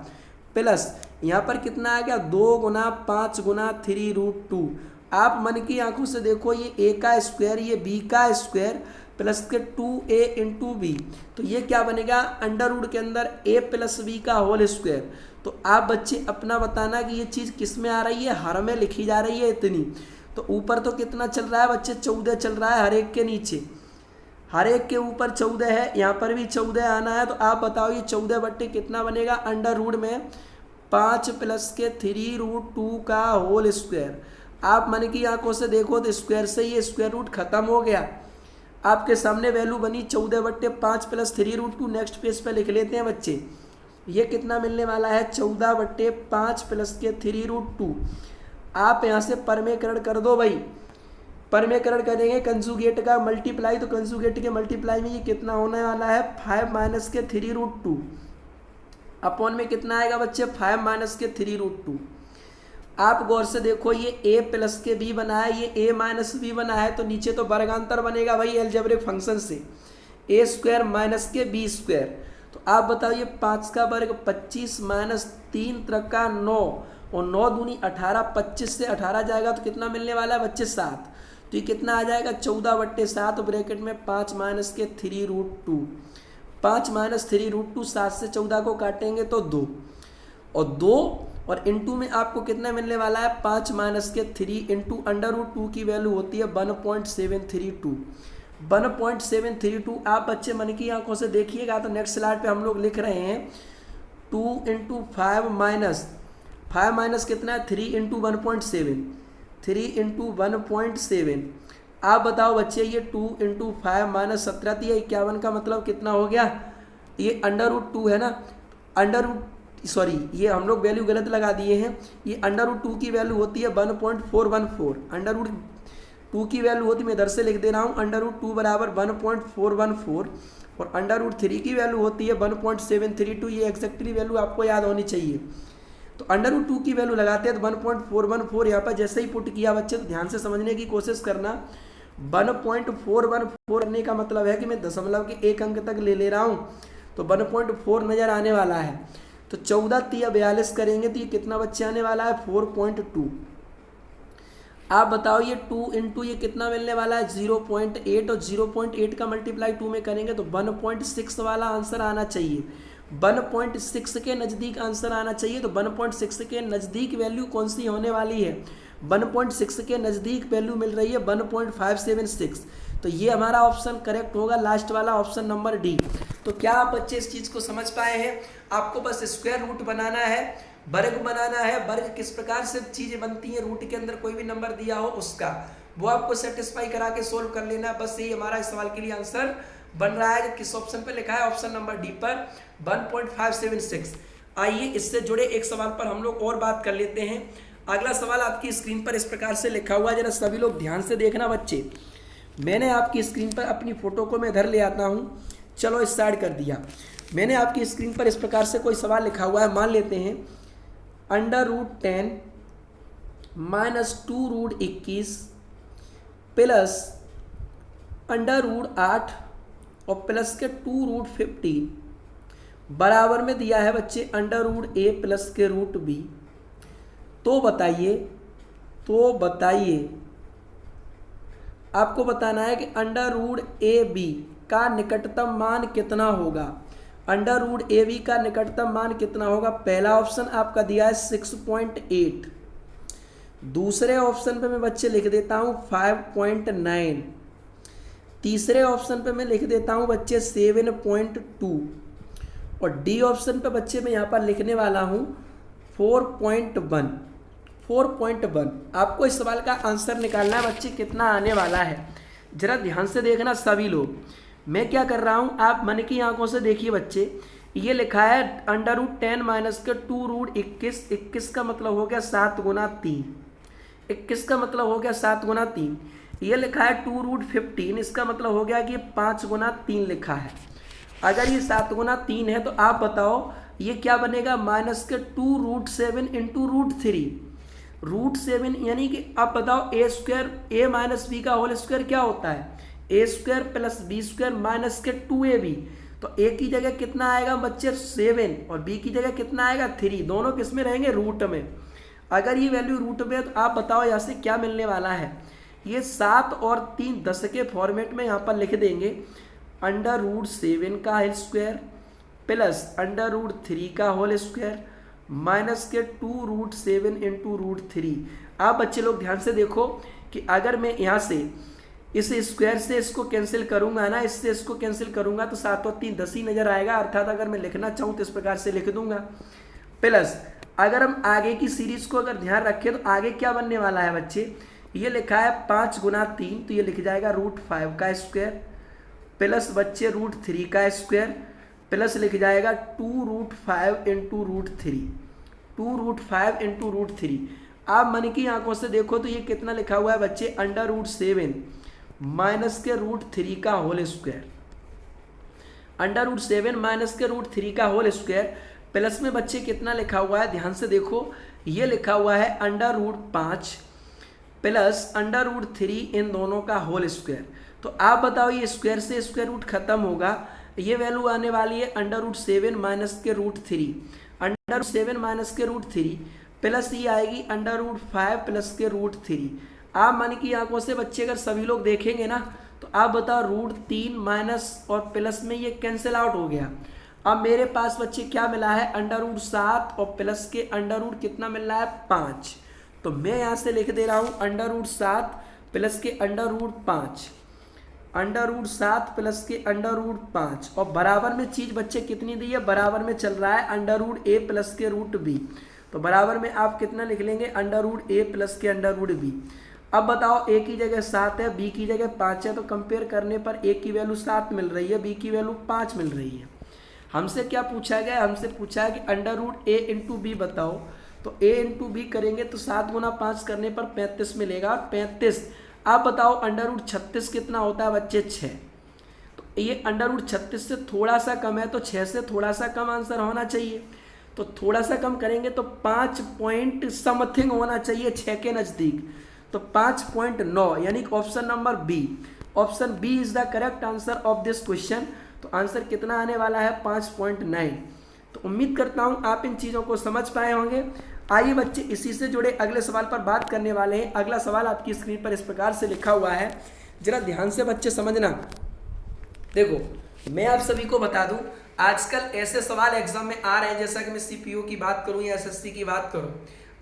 प्लस यहाँ पर कितना आ गया 2 गुना 5 गुना 3√2। आप मन की आंखों से देखो ये a का स्क्वायर ये b का स्क्वायर प्लस के 2a इंटू बी, तो ये क्या बनेगा अंडर रूट के अंदर a प्लस बी का होल स्क्वायर। तो आप बच्चे अपना बताना कि ये चीज़ किस में आ रही है, हर में लिखी जा रही है इतनी। तो ऊपर तो कितना चल रहा है बच्चे 14 चल रहा है हर एक के नीचे, हर एक के ऊपर 14 है, यहाँ पर भी 14 आना है। तो आप बताओ ये 14 बट्टे कितना बनेगा अंडर रूट में 5 प्लस के 3√2 का होल स्क्वायर। आप मन की आंखों से देखो तो स्क्वायर से ये स्क्वायर रूट खत्म हो गया, आपके सामने वैल्यू बनी 14 बट्टे 5 प्लस 3√2। नेक्स्ट पेज पे लिख लेते हैं बच्चे, ये कितना मिलने वाला है 14 बट्टे 5 प्लस के 3√2। आप यहाँ से परमेकरण कर दो भाई, परमेकरण करेंगे कंजुगेट का मल्टीप्लाई, तो कंजुगेट के मल्टीप्लाई में ये कितना होने वाला है 5 माइनस के 3√2 अपॉन में कितना आएगा बच्चे 5 माइनस के 3√2। आप गौर से देखो ये a प्लस के b बना है, ये a माइनस b बना है, तो नीचे तो वर्गांतर बनेगा भाई एलजेब्रिक फंक्शन से a स्क्वायर माइनस के b स्क्वायर। तो आप बताओ ये 5 का वर्ग 25 माइनस 3 त्रिका 9 और 9 दूनी 18, 25 से 18 जाएगा तो कितना मिलने वाला है बच्चे 7। तो ये कितना आ जाएगा 14 बट्टे 7 ब्रैकेट में 5 माइनस के 3√2, 5 माइनस 3√2, 7 से 14 को काटेंगे तो 2 और 2 और इंटू में आपको कितना मिलने वाला है 5 माइनस के 3 इंटू अंडर रूट 2 की वैल्यू होती है 1.732, 1.732। आप बच्चे मन की आंखों से देखिएगा तो नेक्स्ट स्लाइड पे हम लोग लिख रहे हैं 2 इंटू 5 माइनस कितना है 3 इंटू 1.7, 3 इंटू 1.7। आप बताओ बच्चे ये 2 इंटू 5 माइनस 17 51 का मतलब कितना हो गया, ये अंडर रूट 2 है ना, अंडर रूट सॉरी ये हम लोग वैल्यू गलत लगा दिए हैं, ये अंडर रूट 2 की वैल्यू होती है 1.414, अंडर रूट 2 की वैल्यू होती है, मैं इधर से लिख दे रहा हूँ अंडर रूट 2 बराबर 1.414 और अंडर रूट 3 की वैल्यू होती है 1.732। ये एक्जैक्टली वैल्यू आपको याद होनी चाहिए। तो अंडर रूट 2 की वैल्यू लगाते हैं तो 1.414 यहाँ पर जैसे ही पुट किया बच्चे तो ध्यान से समझने की कोशिश करना। 1.414 करने का मतलब है कि मैं दशमलव के एक अंक तक ले रहा हूँ, तो 1.4 नज़र आने वाला है। तो 14 3 42 करेंगे तो ये कितना बच्चे आने वाला है 4.2। आप बताओ ये 2 इंटू ये कितना मिलने वाला है 0.8 और 0.8 का मल्टीप्लाई 2 में करेंगे तो 1.6 वाला आंसर आना चाहिए, 1.6 के नज़दीक आंसर आना चाहिए। तो 1.6 के नज़दीक वैल्यू कौन सी होने वाली है, 1.6 के नज़दीक वैल्यू मिल रही है 1.576। तो ये हमारा ऑप्शन करेक्ट होगा, लास्ट वाला ऑप्शन नंबर डी। तो क्या आप बच्चे इस चीज़ को समझ पाए हैं? आपको बस स्क्वायर रूट बनाना है, वर्ग बनाना है, वर्ग किस प्रकार से चीज़ें बनती हैं, रूट के अंदर कोई भी नंबर दिया हो उसका, वो आपको सेटिस्फाई करा के सोल्व कर लेना। बस यही हमारा इस सवाल के लिए आंसर बन रहा है। किस ऑप्शन पे लिखा है, ऑप्शन नंबर डी पर 1.576। आइए इससे जुड़े एक सवाल पर हम लोग और बात कर लेते हैं। अगला सवाल आपकी स्क्रीन पर इस प्रकार से लिखा हुआ है, जरा सभी लोग ध्यान से देखना बच्चे। मैंने आपकी स्क्रीन पर अपनी फोटो को मैं इधर ले आता हूँ, चलो इस साइड कर दिया। मैंने आपकी स्क्रीन पर इस प्रकार से कोई सवाल लिखा हुआ है, मान लेते हैं under root 10 minus 2 root 21 plus under root 8 और प्लस के 2 रूट 15 बराबर में दिया है बच्चे अंडर रूट ए प्लस के रूट बी। तो बताइए आपको बताना है कि अंडर रूट ए बी का निकटतम मान कितना होगा, अंडर रूट ए बी का निकटतम मान कितना होगा। पहला ऑप्शन आपका दिया है 6.8, दूसरे ऑप्शन पे मैं बच्चे लिख देता हूँ 5.9, तीसरे ऑप्शन पे मैं लिख देता हूँ बच्चे 7.2 और डी ऑप्शन पे बच्चे मैं यहाँ पर लिखने वाला हूँ 4.1। आपको इस सवाल का आंसर निकालना है बच्चे, कितना आने वाला है जरा ध्यान से देखना सभी लोग। मैं क्या कर रहा हूँ, आप मन की आंखों से देखिए बच्चे, ये लिखा है अंडर रूट 10 माइनस के 2 रूट 21, 21 का मतलब हो गया 7 गुना 3, 21 का मतलब हो गया 7 गुना 3। ये लिखा है 2 रूट 15, इसका मतलब हो गया कि 5 गुना 3 लिखा है। अगर ये 7 गुना 3 है तो आप बताओ ये क्या बनेगा माइनस के 2√7 इंटू √3। √7 यानी कि अब बताओ A square A minus B का होल स्क्वायर क्या होता है, A square plus B square minus के 2ab। तो ए की जगह कितना आएगा बच्चे 7 और बी की जगह कितना आएगा 3, दोनों किस में रहेंगे रूट में। अगर ये वैल्यू रूट में है तो आप बताओ यहाँ से क्या मिलने वाला है, ये 7 और 3 10 के फॉर्मेट में यहाँ पर लिख देंगे √7 का होल स्क्वायर प्लस √3 का होल स्क्वायर माइनस के 2√7 इंटू √3। आप बच्चे लोग ध्यान से देखो कि अगर मैं यहाँ से इस स्क्वायर से इसको कैंसिल करूंगा ना, इससे इसको कैंसिल करूंगा तो 7 और 3 10 ही नजर आएगा, अर्थात अगर मैं लिखना चाहूँ तो इस प्रकार से लिख दूंगा। प्लस अगर हम आगे की सीरीज को अगर ध्यान रखें तो आगे क्या बनने वाला है बच्चे, ये लिखा है 5 गुना 3 तो ये लिख जाएगा √5 का स्क्वायर प्लस बच्चे √3 का स्क्वायर प्लस लिख जाएगा 2√5 इंटू √3, 2√5 इंटू √3। आप मन की आंखों से देखो तो ये कितना लिखा हुआ है बच्चे √7 माइनस के √3 का होल स्क्वायर, √7 माइनस के √3 का होल स्क्वायर प्लस में बच्चे कितना लिखा हुआ है ध्यान से देखो, ये लिखा हुआ है √5 प्लस √3 इन दोनों का होल स्क्वायर। तो आप बताओ ये स्क्वायर से स्क्वायर रूट खत्म होगा, ये वैल्यू आने वाली है √7 माइनस के √3, √7 माइनस के √3 प्लस ये आएगी √5 प्लस के √3। आप मन की आंखों से बच्चे अगर सभी लोग देखेंगे ना तो आप बताओ √3 माइनस और प्लस में ये कैंसिल आउट हो गया। अब मेरे पास बच्चे क्या मिला है √7 और प्लस के √ कितना मिल रहा है 5। तो मैं यहाँ से लिख दे रहा हूँ √7 प्लस के √5, √7 प्लस के √5 और बराबर में चीज बच्चे कितनी दी है, बराबर में चल रहा है √a प्लस के √b। तो बराबर में आप कितना लिख लेंगे √a प्लस के √b। अब बताओ a की जगह 7 है, b की जगह 5 है, तो कंपेयर करने पर a की वैल्यू 7 मिल रही है, b की वैल्यू 5 मिल रही है। हमसे क्या पूछा गया, हमसे पूछा है कि √a इंटू बी बताओ। तो a इंटू बी करेंगे तो 7 गुना 5 करने पर 35 मिलेगा, 35। आप बताओ √36 कितना होता है बच्चे 6। तो ये √36 से थोड़ा सा कम है तो 6 से थोड़ा सा कम आंसर होना चाहिए। तो थोड़ा सा कम करेंगे तो 5 पॉइंट समथिंग होना चाहिए 6 के नज़दीक, तो 5.9 यानी कि option number B, option B is the correct answer of this question. तो आंसर कितना आने वाला है 5.9। तो उम्मीद करता हूँ आप इन चीज़ों को समझ पाए होंगे। आइए बच्चे इसी से जुड़े अगले सवाल पर बात करने वाले हैं। अगला सवाल आपकी स्क्रीन पर इस प्रकार से लिखा हुआ है, जरा ध्यान से बच्चे समझना। देखो मैं आप सभी को बता दूं आजकल ऐसे सवाल एग्जाम में आ रहे हैं, जैसा कि मैं सीपीओ की बात करूं या एसएससी की बात करूं,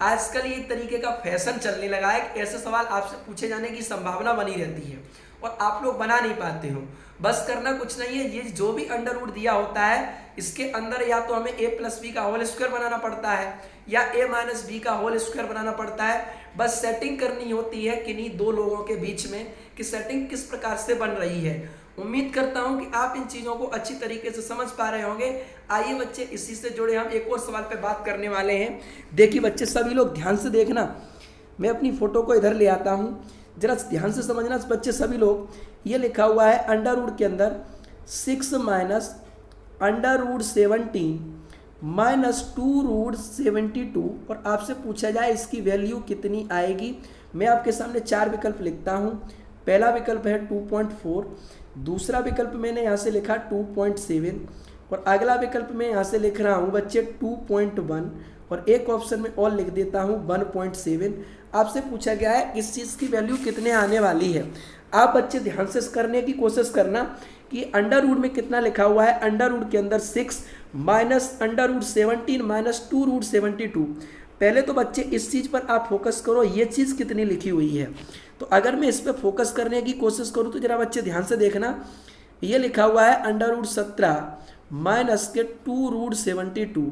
आजकल ये तरीके का फैशन चलने लगा है कि ऐसे सवाल आपसे पूछे जाने की संभावना बनी रहती है और आप लोग बना नहीं पाते हो। बस करना कुछ नहीं है, ये जो भी √ दिया होता है इसके अंदर या तो हमें a प्लस बी का होल स्क्वायर बनाना पड़ता है या a माइनस बी का होल स्क्वायर बनाना पड़ता है। बस सेटिंग करनी होती है किन्हीं दो लोगों के बीच में कि सेटिंग किस प्रकार से बन रही है। उम्मीद करता हूं कि आप इन चीज़ों को अच्छी तरीके से समझ पा रहे होंगे। आइए बच्चे इसी से जुड़े हम एक और सवाल पर बात करने वाले हैं। देखिए बच्चे सभी लोग ध्यान से देखना, मैं अपनी फोटो को इधर ले आता हूं, जरा ध्यान से समझना बच्चे सभी लोग। ये लिखा हुआ है √ के अंदर 6 माइनस √17 माइनस 2√72 और आपसे पूछा जाए इसकी वैल्यू कितनी आएगी। मैं आपके सामने 4 विकल्प लिखता हूँ। पहला विकल्प है 2.4, दूसरा विकल्प मैंने यहाँ से लिखा 2.7 और अगला विकल्प मैं यहाँ से लिख रहा हूँ बच्चे 2.1 और एक ऑप्शन में और लिख देता हूँ 1.7। आपसे पूछा गया है इस चीज़ की वैल्यू कितने आने वाली है। आप बच्चे ध्यान से करने की कोशिश करना कि √ में कितना लिखा हुआ है। √ के अंदर 6 माइनस √17 माइनस 2√72। पहले तो बच्चे इस चीज़ पर आप फोकस करो, ये चीज़ कितनी लिखी हुई है। तो अगर मैं इस पर फोकस करने की कोशिश करूँ तो जरा बच्चे ध्यान से देखना, ये लिखा हुआ है √17 माइनस के 2√72,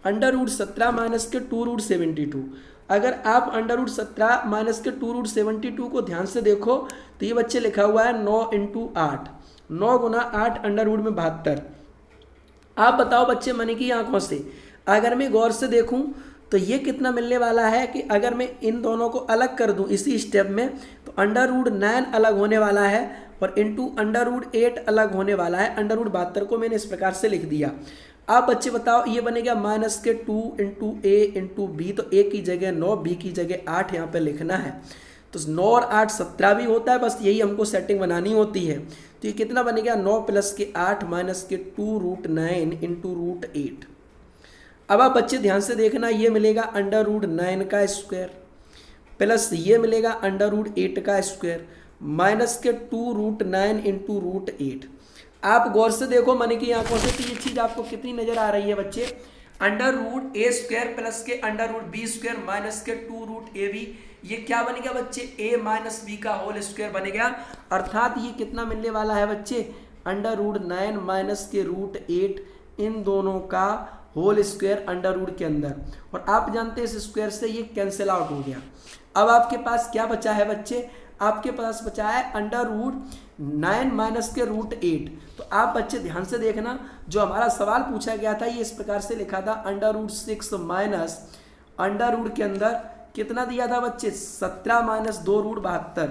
√17 माइनस के 2√72। अगर आप √17 माइनस के 2√72 को ध्यान से देखो तो ये बच्चे लिखा हुआ है 9 × 8, 9 गुना 8 √ में 72। आप बताओ बच्चे मन की आंखों से, अगर मैं गौर से देखूं तो ये कितना मिलने वाला है कि अगर मैं इन दोनों को अलग कर दूं इसी स्टेप में तो √9 अलग होने वाला है और इंटू √8 अलग होने वाला है। √72 को मैंने इस प्रकार से लिख दिया। आप बच्चे बताओ ये बनेगा माइनस के 2 इंटू ए इंटू बी, तो ए की जगह 9, बी की जगह 8 यहाँ पे लिखना है। तो 9 और 8 17 भी होता है, बस यही हमको सेटिंग बनानी होती है। तो ये कितना बनेगा 9 प्लस के 8 माइनस के 2√9 इंटू √8। अब आप बच्चे ध्यान से देखना, ये मिलेगा √9 का स्क्वायर प्लस ये मिलेगा √8 का स्क्वायर माइनस के 2√9 इंटू √8। आप गौर से देखो मन की आंखों से, तो ये चीज आपको कितनी नजर आ रही है बच्चे, √a² प्लस के √b² माइनस के 2√ab। ये क्या बन गया बच्चे, a माइनस b का होल स्क्वायर बन गया। अर्थात ये कितना मिलने वाला है बच्चे, √9 माइनस के √8, इन दोनों का होल स्क्वायर अंडर के अंदर। और आप जानते हैं इस स्क्वायर से ये कैंसिल आउट हो गया। अब आपके पास क्या बचा है बच्चे, आपके पास बचा है √9 माइनस के √8। तो आप बच्चे ध्यान से देखना, जो हमारा सवाल पूछा गया था ये इस प्रकार से लिखा था, √6 माइनस अंडर के अंदर कितना दिया था बच्चे, 17 माइनस 2√72,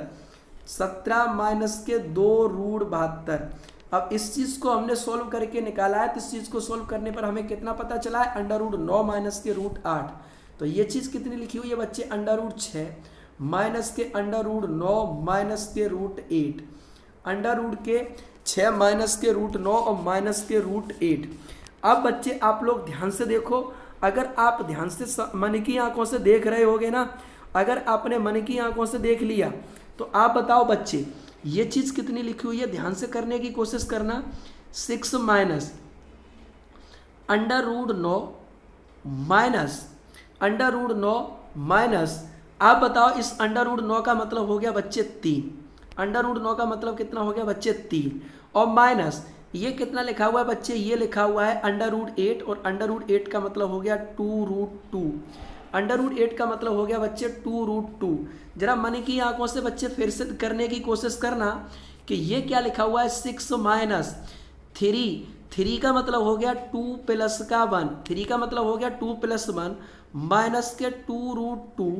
17 माइनस के 2√72। अब इस चीज को हमने सोल्व करके निकाला है, तो इस चीज को सोल्व करने पर हमें कितना पता चला है, √9 माइनस के √8। तो ये चीज कितनी लिखी हुई है बच्चे, √6 माइनस के √9 माइनस के √8, √6 माइनस के √9 और माइनस के √8। अब बच्चे आप लोग ध्यान से देखो, अगर आप ध्यान से मन की आंखों से देख रहे होगे ना, अगर आपने मन की आंखों से देख लिया तो आप बताओ बच्चे ये चीज कितनी लिखी हुई है, ध्यान से करने की कोशिश करना। 6 माइनस √9 माइनस √9 माइनस, आप बताओ इस √9 का मतलब हो गया बच्चे 3, √9 का मतलब कितना हो गया बच्चे 3, और माइनस ये कितना लिखा हुआ है बच्चे, ये लिखा हुआ है √8, और √8 का मतलब हो गया 2√2, √8 का मतलब हो गया बच्चे 2√2। जरा मन की आंखों से बच्चे फिर से करने की कोशिश करना कि ये क्या लिखा हुआ है, 6 माइनस 3 का मतलब हो गया 2 प्लस का 1, 3 का मतलब हो गया 2 प्लस 1 माइनस के 2√2।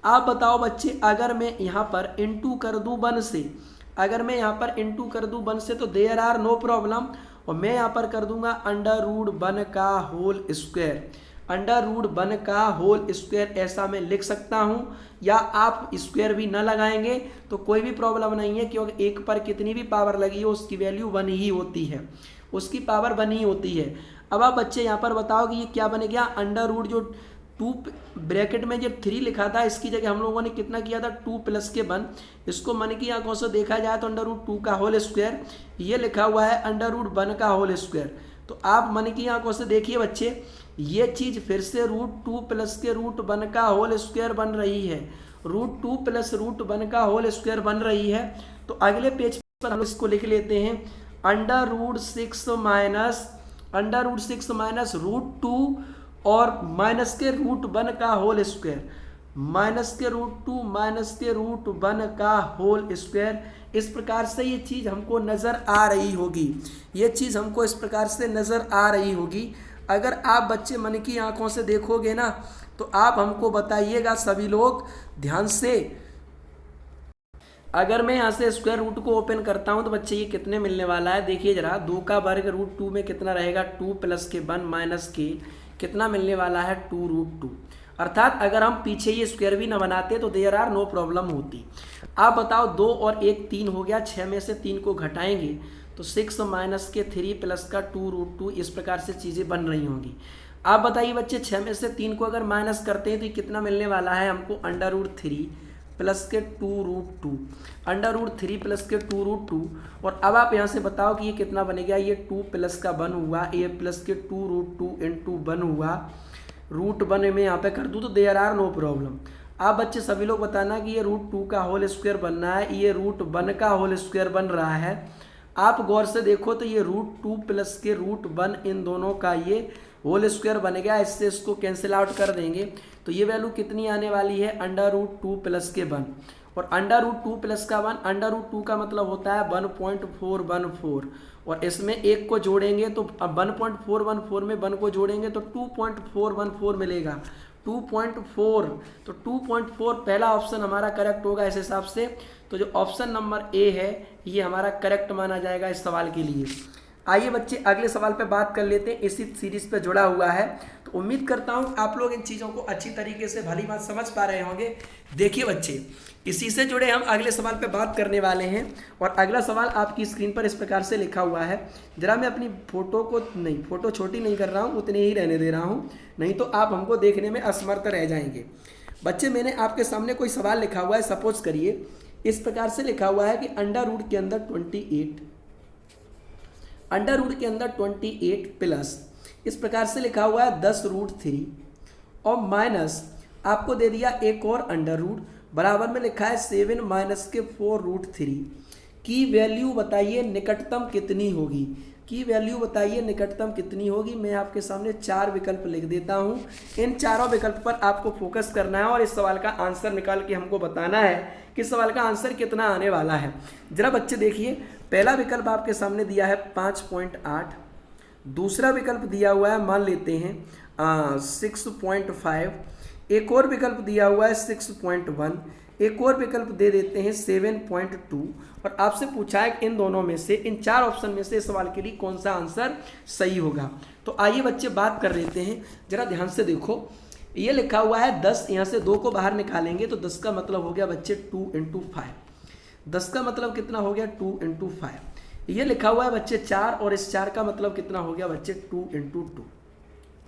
आप बताओ बच्चे अगर मैं यहाँ पर इंटू कर दूँ 1 से, अगर मैं यहाँ पर इंटू कर दूँ 1 से तो देयर आर नो प्रॉब्लम, और मैं यहाँ पर कर दूंगा √1 का होल स्क्वायर, √1 का होल स्क्वायर ऐसा मैं लिख सकता हूँ। या आप स्क्वायर भी न लगाएंगे तो कोई भी प्रॉब्लम नहीं है, क्योंकि एक पर कितनी भी पावर लगी हो उसकी वैल्यू 1 ही होती है, उसकी पावर 1 ही होती है। अब आप बच्चे यहाँ पर बताओ कि ये क्या बने गया, √ जो 2 ब्रैकेट में जो 3 लिखा था इसकी जगह हम लोगों ने कितना किया था, 2 प्लस के 1। इसको मन की आंखों से देखा जाए तो √2 का होल स्क्वायर, ये लिखा हुआ है √1 का होल स्क्वायर। तो आप मन की आंखों से देखिए बच्चे, ये चीज फिर से √2 प्लस के √1 का होल स्क्वायर बन रही है, √2 प्लस √1 का होल स्क्वायर बन रही है। तो अगले पेज पर हम इसको लिख लेते हैं, √6 माइनस √2 और माइनस के √1 का होल स्क्वायर, माइनस के √2 माइनस के √1 का होल स्क्वायर। इस प्रकार से ये चीज़ हमको नज़र आ रही होगी, ये चीज़ हमको इस प्रकार से नज़र आ रही होगी। अगर आप बच्चे मन की आंखों से देखोगे ना तो आप हमको बताइएगा सभी लोग ध्यान से। अगर मैं यहाँ से स्क्वायर रूट को ओपन करता हूँ तो बच्चे ये कितने मिलने वाला है, देखिए जरा, 2 का वर्ग √2 में कितना रहेगा, 2 प्लस के 1 माइनस के कितना मिलने वाला है, 2√2। अर्थात अगर हम पीछे ये स्क्वायर भी ना बनाते तो देयर आर नो प्रॉब्लम होती। आप बताओ 2 और 1 3 हो गया, 6 में से 3 को घटाएंगे तो 6 माइनस के 3 प्लस का 2√2, इस प्रकार से चीज़ें बन रही होंगी। आप बताइए बच्चे 6 में से 3 को अगर माइनस करते हैं तो ये कितना मिलने वाला है हमको, √3 प्लस के 2√2, √3 प्लस के 2√2। और अब आप यहाँ से बताओ कि ये कितना बनेगा, ये 2 प्लस का 1 हुआ, ये प्लस के 2√2 इंटू 1 हुआ, √1 में यहाँ पे कर दूँ तो देयर आर नो प्रॉब्लम। आप बच्चे सभी लोग बताना कि ये √2 का होल स्क्वायर बनना है, ये √1 का होल स्क्वायर बन रहा है। आप गौर से देखो तो ये √2 प्लस के √1 इन दोनों का ये होल स्क्वायर बन गया, इससे इसको कैंसिल आउट कर देंगे तो ये वैल्यू कितनी आने वाली है, √2 प्लस के 1, और √2 प्लस का 1, √2 का मतलब होता है 1.414, और इसमें 1 को जोड़ेंगे तो 1.414 में 1 को जोड़ेंगे तो 2.414 मिलेगा, 2.4। तो 2.4 पहला ऑप्शन हमारा करेक्ट होगा इस हिसाब से। तो जो ऑप्शन नंबर ए है ये हमारा करेक्ट माना जाएगा इस सवाल के लिए। आइए बच्चे अगले सवाल पे बात कर लेते हैं, इसी सीरीज पे जुड़ा हुआ है। तो उम्मीद करता हूँ आप लोग इन चीज़ों को अच्छी तरीके से भली बात समझ पा रहे होंगे। देखिए बच्चे, इसी से जुड़े हम अगले सवाल पे बात करने वाले हैं और अगला सवाल आपकी स्क्रीन पर इस प्रकार से लिखा हुआ है। जरा मैं अपनी फ़ोटो छोटी नहीं कर रहा हूँ, उतनी ही रहने दे रहा हूँ, नहीं तो आप हमको देखने में असमर्थ रह जाएंगे। बच्चे, मैंने आपके सामने कोई सवाल लिखा हुआ है, सपोज करिए इस प्रकार से लिखा हुआ है कि अंडर रूट के अंदर 28 प्लस इस प्रकार से लिखा हुआ है 10√3 और माइनस आपको दे दिया एक और अंडर रूट, बराबर में लिखा है 7 माइनस के 4√3 की वैल्यू बताइए निकटतम कितनी होगी। मैं आपके सामने 4 विकल्प लिख देता हूं। इन चारों विकल्प पर आपको फोकस करना है और इस सवाल का आंसर निकाल के हमको बताना है कि सवाल का आंसर कितना आने वाला है। जरा बच्चे देखिए, पहला विकल्प आपके सामने दिया है 5.8, दूसरा विकल्प दिया हुआ है मान लेते हैं 6.5, एक और विकल्प दिया हुआ है 6.1, एक और विकल्प दे देते हैं 7.2 और आपसे पूछा है इन दोनों में से, इन 4 ऑप्शन में से सवाल के लिए कौन सा आंसर सही होगा। तो आइए बच्चे बात कर लेते हैं। जरा ध्यान से देखो, ये लिखा हुआ है 10, यहाँ से 2 को बाहर निकालेंगे तो 10 का मतलब हो गया बच्चे 2 × 5। 10 का मतलब कितना हो गया 2 × 5। ये लिखा हुआ है बच्चे 4 और इस 4 का मतलब कितना हो गया बच्चे 2 ×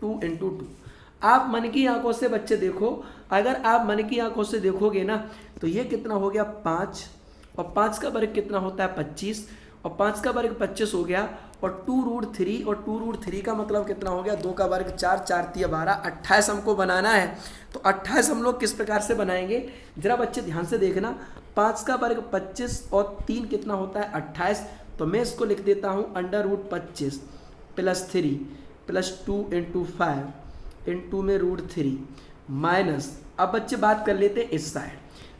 2। आप मन की आंखों से बच्चे देखो, अगर आप मन की आंखों से देखोगे ना तो ये कितना हो गया 5 और 5 का वर्ग कितना होता है 25 और 5 का वर्ग 25 हो गया और 2√3 और 2√3 का मतलब कितना हो गया 2 का वर्ग 4, 4 × 12, 28 हमको बनाना है। तो 28 हम लोग किस प्रकार से बनाएंगे, जरा बच्चे ध्यान से देखना। 5 का वर्ग 25 और 3 कितना होता है 28, तो मैं इसको लिख देता हूँ √25 + 3 + 2 × 5 इंटू में √3 माइनस, अब बच्चे बात कर लेते हैं इस साइड।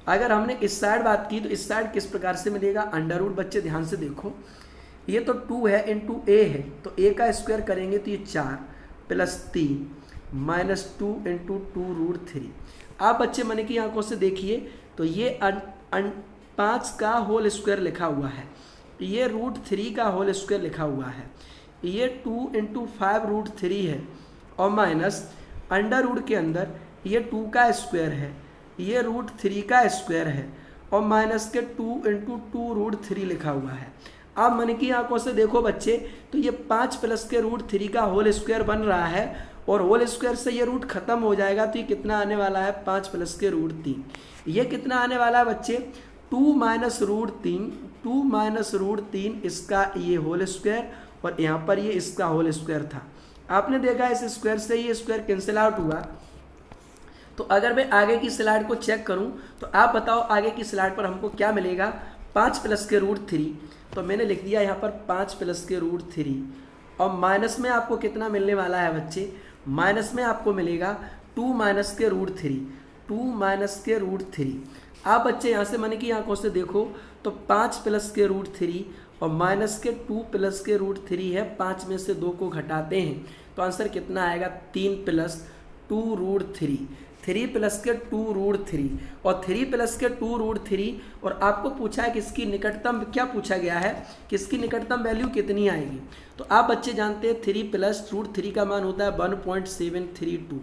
अगर हमने इस साइड बात की तो इस साइड किस प्रकार से मिलेगा अंडर रूट। बच्चे ध्यान से देखो, ये तो 2 है इंटू ए है, तो ए का स्क्वायर करेंगे तो ये 4 + 3 -2 इंटू 2√3। आप बच्चे मन की आंखों से देखिए तो ये 5 का होल स्क्वायर लिखा हुआ है, ये √3 का होल स्क्वायर लिखा हुआ है, ये 2 × 5√3 है और माइनस अंडर रूट के अंदर ये 2 का स्क्वायर है, ये √3 का स्क्वायर है और माइनस के 2 × 2√3 लिखा हुआ है। आप मन की आंखों से देखो बच्चे, तो ये 5 प्लस के √3 का होल स्क्वायर बन रहा है और होल स्क्वायर से ये रूट खत्म हो जाएगा तो ये कितना आने वाला है 5 प्लस के √3। ये कितना आने वाला है बच्चे 2 - √3 इसका ये होल स्क्वायर और यहाँ पर ये इसका होल स्क्वायर था। आपने देखा इस स्क्वायर से ये स्क्वायर कैंसिल आउट हुआ। तो अगर मैं आगे की स्लाइड को चेक करूं तो आप बताओ आगे की स्लाइड पर हमको क्या मिलेगा 5 प्लस के √3, तो मैंने लिख दिया यहाँ पर 5 प्लस के √3 और माइनस में आपको कितना मिलने वाला है बच्चे, माइनस में आपको मिलेगा 2 - के √3। आप बच्चे यहाँ से मन की आंखों से देखो तो 5 प्लस के √3 और माइनस के 2 प्लस के √3 है, 5 में से 2 को घटाते हैं तो आंसर कितना आएगा 3 + 2√3। 3 प्लस के 2√3 और 3 प्लस के 2√3 और आपको पूछा है किसकी निकटतम, क्या पूछा गया है किसकी निकटतम वैल्यू कितनी आएगी। तो आप बच्चे जानते हैं 3 + √3 का मान होता है 1.732,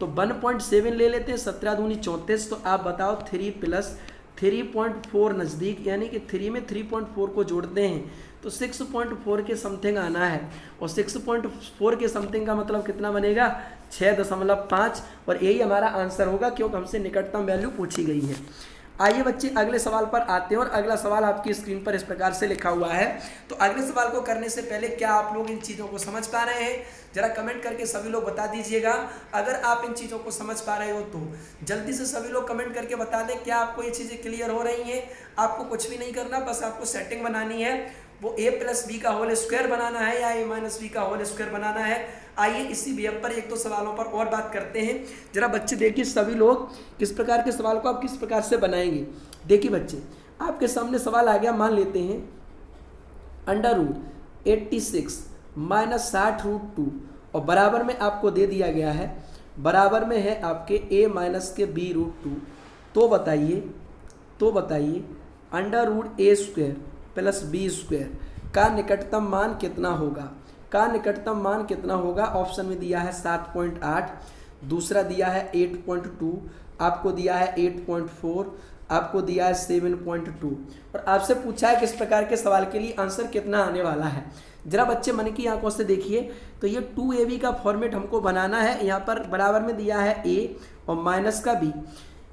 तो 1.7 ले लेते हैं, 17 दूनी 34। तो आप बताओ 3 + 3.4 नज़दीक, यानी कि 3 में 3.4 को जोड़ते हैं तो 6.4 के समथिंग आना है और 6.4 के समथिंग का मतलब कितना बनेगा 6.5 और यही हमारा आंसर होगा क्योंकि हमसे निकटतम वैल्यू पूछी गई है। आइए बच्चे अगले सवाल पर आते हैं और अगला सवाल आपकी स्क्रीन पर इस प्रकार से लिखा हुआ है। तो अगले सवाल को करने से पहले क्या आप लोग इन चीज़ों को समझ पा रहे हैं, जरा कमेंट करके सभी लोग बता दीजिएगा। अगर आप इन चीज़ों को समझ पा रहे हो तो जल्दी से सभी लोग कमेंट करके बता दें क्या आपको ये चीज़ें क्लियर हो रही हैं। आपको कुछ भी नहीं करना, बस आपको सेटिंग बनानी है, वो a + b का होल स्क्वायर बनाना है या a - b का होल स्क्वायर बनाना है। आइए इसी बेस पर 1-2 सवालों पर और बात करते हैं। जरा बच्चे देखिए सभी लोग किस प्रकार के सवाल को आप किस प्रकार से बनाएंगे। देखिए बच्चे, आपके सामने सवाल आ गया, मान लेते हैं √86 - 60√2 और बराबर में आपको दे दिया गया है, बराबर में है आपके a - के b√2। तो बताइए √a² + b² का निकटतम मान कितना होगा? का निकटतम मान कितना होगा? ऑप्शन में दिया है 7.8, दूसरा दिया है 8.2, आपको दिया है 8.4, आपको दिया है 7.2 और आपसे पूछा है किस प्रकार के सवाल के लिए आंसर कितना आने वाला है। जरा बच्चे मन की आंखों से देखिए, तो ये 2ab का फॉर्मेट हमको बनाना है। यहाँ पर बराबर में दिया है a और माइनस का b,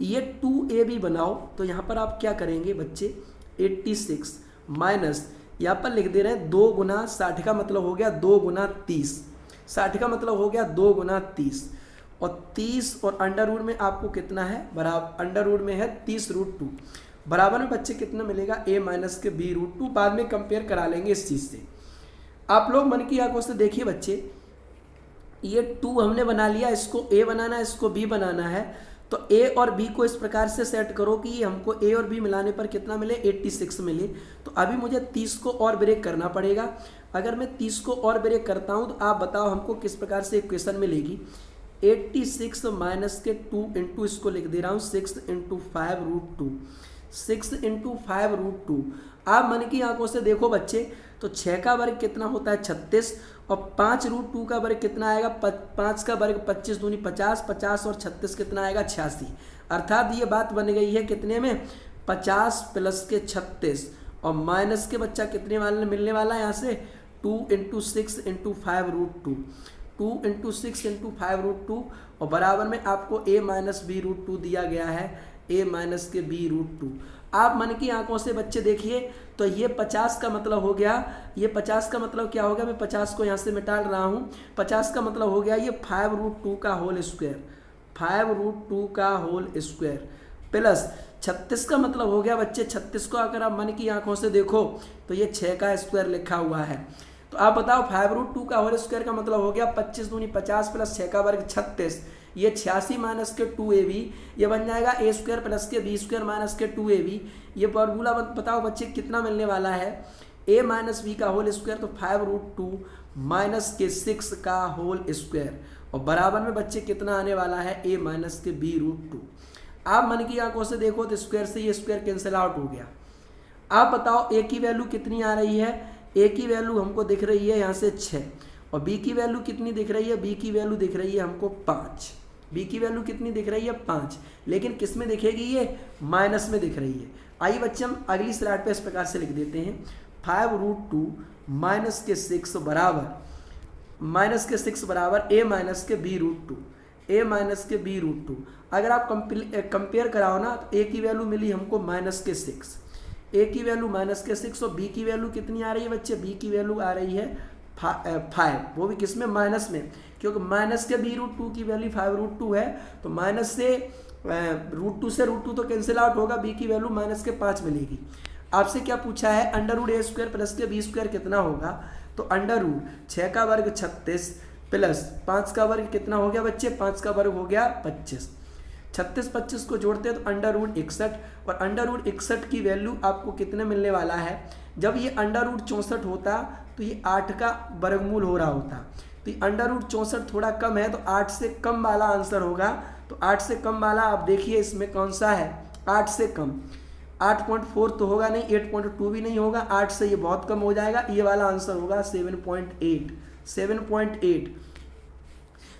ये 2ab बनाओ। तो यहाँ पर आप क्या करेंगे बच्चे, 86 माइनस यहाँ पर लिख दे रहे हैं 2 गुना 60 का मतलब हो गया 2 गुना 30, 60 का मतलब हो गया 2 गुना 30 और 30 और अंडर रूट में आपको कितना है बराबर, अंडर रूट में है 30√2 बराबर में बच्चे कितना मिलेगा, a माइनस के b√2। बाद में कंपेयर करा लेंगे इस चीज़ से। आप लोग मन की आंखों से देखिए बच्चे, ये 2 हमने बना लिया, इसको a बनाना है, इसको b बनाना है। तो a और b को इस प्रकार से सेट करो कि हमको a और b मिलाने पर कितना मिले, 86 मिले। तो अभी मुझे 30 को और ब्रेक करना पड़ेगा। अगर मैं 30 को और ब्रेक करता हूँ तो आप बताओ हमको किस प्रकार से इक्वेशन मिलेगी। 86 माइनस के 2 इंटू, इसको लिख दे रहा हूँ 6 इंटू 5√2, 6 इंटू 5√2। आप मन की आंखों से देखो बच्चे, तो 6 का वर्ग कितना होता है 36 और 5√2 का वर्ग कितना आएगा, 5 का वर्ग 25 दूनी 50, 50 और 36 कितना आएगा 86। अर्थात ये बात बन गई है कितने में, 50 प्लस के 36 और माइनस के बच्चा कितने वाले मिलने वाला है यहाँ से, 2 इंटू 6 इंटू 5√2, 2 इंटू 6 इंटू 5√2 और बराबर में आपको a माइनस b√2 दिया गया है, a माइनस के b√2। आप मन की आंखों से बच्चे देखिए, तो ये 50 का मतलब हो गया, ये 50 का मतलब क्या हो गया, मैं 50 को यहाँ से मिटा रहा हूँ। 50 का मतलब हो गया ये 5√2 का होल स्क्वायर, 5√2 का होल स्क्वायर प्लस 36 का मतलब हो गया बच्चे, 36 को अगर आप मन की आंखों से देखो तो ये 6 का स्क्वायर लिखा हुआ है। तो आप बताओ 5√2 का होल स्क्वायर का मतलब हो गया 25 दूनी 50 प्लस 6 का वर्ग 36, ये 86 माइनस के 2ab, ये बन जाएगा a स्क्वायर प्लस के b स्क्वायर माइनस के 2ab। ये फॉर्मूला बताओ बच्चे कितना मिलने वाला है, a माइनस b का होल स्क्वायर, तो 5√2 माइनस के 6 का होल स्क्वायर और बराबर में बच्चे कितना आने वाला है, a माइनस के b√2। आप मन की आंखों से देखो तो स्क्वायर से ये स्क्वायर कैंसिल आउट हो गया। आप बताओ a की वैल्यू कितनी आ रही है, a की वैल्यू हमको दिख रही है यहाँ से 6 और b की वैल्यू कितनी दिख रही है, b की वैल्यू दिख रही है हमको 5, b की वैल्यू कितनी दिख रही है 5, लेकिन किस में दिखेगी, ये माइनस में दिख रही है। आइए बच्चे हम अगली स्लाइड पे इस प्रकार से लिख देते हैं, 5√2 माइनस के 6 बराबर, माइनस के 6 बराबर a माइनस के b√2, a माइनस के b√2। अगर आप कंपेयर कराओ ना तो a की वैल्यू मिली हमको माइनस के 6, a की वैल्यू माइनस के 6 और b की वैल्यू कितनी आ रही है बच्चे, b की वैल्यू आ रही है 5, वो भी किस में, माइनस में, क्योंकि माइनस के b√2 की वैल्यू 5√2 है। तो माइनस से √2 से √2 तो कैंसिल आउट होगा, b की वैल्यू माइनस के 5 मिलेगी। आपसे क्या पूछा है, under root a square plus के b स्क्वायर कितना होगा, तो अंडर रूट 6 का वर्ग 36 प्लस 5 का वर्ग कितना हो गया बच्चे, 5 का वर्ग हो गया 25, 36 25 को जोड़ते हैं तो अंडर रूट 61 और अंडर रूट 61 की वैल्यू आपको कितने मिलने वाला है, जब ये अंडर रूट 64 होता तो ये 8 का वर्गमूल हो रहा होता। तो अंडर रूट 64 थोड़ा कम है तो 8 से कम वाला आंसर होगा। तो 8 से कम वाला आप देखिए इसमें कौन सा है, 8 से कम, 8.4 तो होगा नहीं, 8.2 भी नहीं होगा, 8 से ये बहुत कम हो जाएगा, ये वाला आंसर होगा 7.8, 7.8।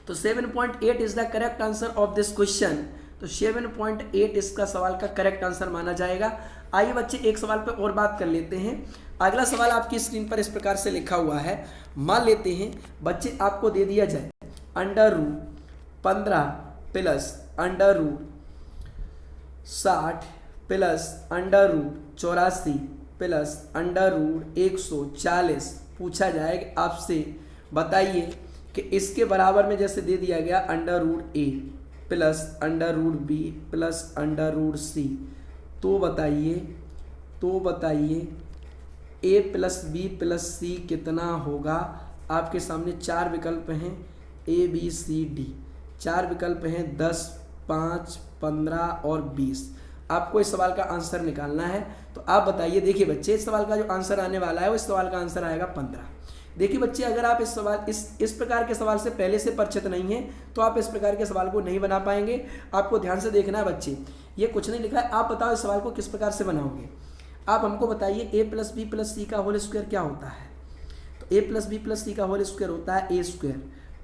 तो 7.8 is the correct answer of this question. तो 7.8 इसका सवाल का करेक्ट आंसर माना जाएगा। आइए बच्चे एक सवाल पे और बात कर लेते हैं। अगला सवाल आपकी स्क्रीन पर इस प्रकार से लिखा हुआ है, मान लेते हैं बच्चे आपको दे दिया जाए under root 15 plus under root 60 plus under root 84 plus under root 140। पूछा जाएगा आपसे, बताइए कि इसके बराबर में जैसे दे दिया गया under root A plus under root B plus under root C, तो बताइए A plus B plus C कितना होगा। आपके सामने 4 विकल्प हैं, ए बी सी डी, 4 विकल्प हैं, 10 5 15 और 20। आपको इस सवाल का आंसर निकालना है। तो आप बताइए, देखिए बच्चे इस सवाल का जो आंसर आने वाला है वो इस सवाल का आंसर आएगा 15। देखिए बच्चे, अगर आप इस प्रकार के सवाल से पहले से परिचित नहीं हैं तो आप इस प्रकार के सवाल को नहीं बना पाएंगे। आपको ध्यान से देखना है बच्चे, ये कुछ नहीं लिखा है, आप बताओ इस सवाल को किस प्रकार से बनाओगे। आप हमको बताइए ए प्लस बी प्लस सी का होल स्क्वायर क्या होता है। तो ए प्लस बी प्लस सी का होल स्क्वायर होता है ए स्क्वायर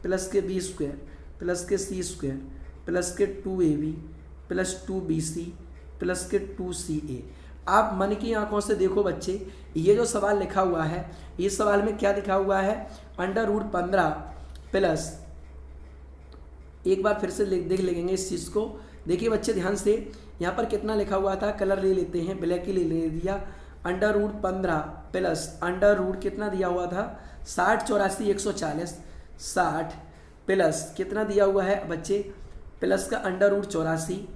प्लस के बी स्क्वायर प्लस के सी स्क्वायर प्लस के 2ab प्लस 2bc प्लस के 2ca। आप मन की आंखों से देखो बच्चे, ये जो सवाल लिखा हुआ है, इस सवाल में क्या लिखा हुआ है, √15 प्लस, एक बार फिर से देख लेंगे इस चीज़ को। देखिए बच्चे ध्यान से, यहाँ पर कितना लिखा हुआ था, कलर ले लेते हैं, ब्लैक ही ले दिया। √15 प्लस √ कितना दिया हुआ था, 60 84 140, 60 प्लस कितना दिया हुआ है बच्चे, प्लस का √ 84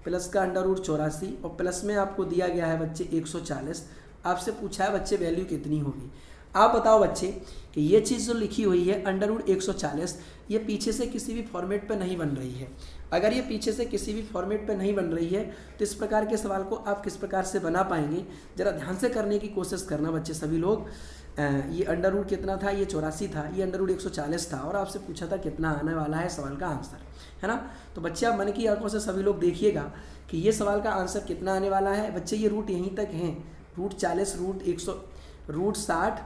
प्लस का √ 84 और प्लस में आपको दिया गया है बच्चे 140। आपसे पूछा है बच्चे वैल्यू कितनी होगी। आप बताओ बच्चे कि ये चीज़ जो लिखी हुई है √ 140, ये पीछे से किसी भी फॉर्मेट पे नहीं बन रही है। अगर ये पीछे से किसी भी फॉर्मेट पे नहीं बन रही है तो इस प्रकार के सवाल को आप किस प्रकार से बना पाएंगे, ज़रा ध्यान से करने की कोशिश करना बच्चे सभी लोग। ये √ कितना था, ये 84 था, ये √ 140 था और आपसे पूछा था कितना आने वाला है सवाल का आंसर, है ना। तो बच्चे आप मन की आंखों से सभी लोग देखिएगा कि ये सवाल का आंसर कितना आने वाला है। बच्चे ये रूट यहीं तक हैं, √40 √60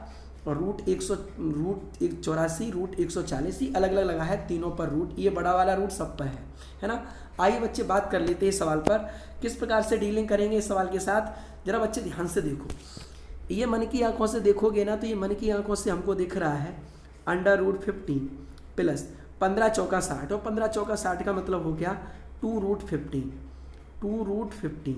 और √84 √140 ही अलग अलग लगा है तीनों पर रूट, ये बड़ा वाला रूट सब पर है ना। आइए बच्चे बात कर लेते हैं इस सवाल पर, किस प्रकार से डीलिंग करेंगे इस सवाल के साथ। जरा बच्चे ध्यान से देखो, ये मन की आंखों से देखोगे ना तो ये मन की आंखों से हमको दिख रहा है √15 प्लस 15 चौका 60 और 15 चौका 60 का मतलब हो गया 2√15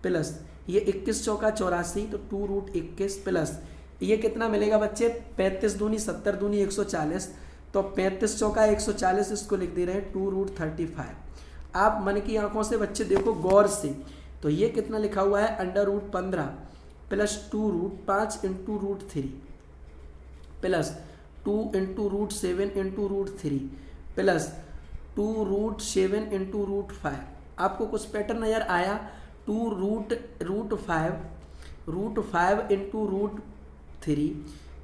प्लस ये 21 चौका 84 तो 2√21 प्लस ये कितना मिलेगा बच्चे, 35 दूनी 70 दूनी 140 तो 35 चौका 140, इसको लिख दे रहे हैं 2√35। आप मन की आंखों से बच्चे देखो गौर से, तो ये कितना लिखा हुआ है √15 प्लस 2√5 × √3 प्लस 2 × √7 × √3 प्लस 2√7 × √5। आपको कुछ पैटर्न नज़र आया, 2√5 × √3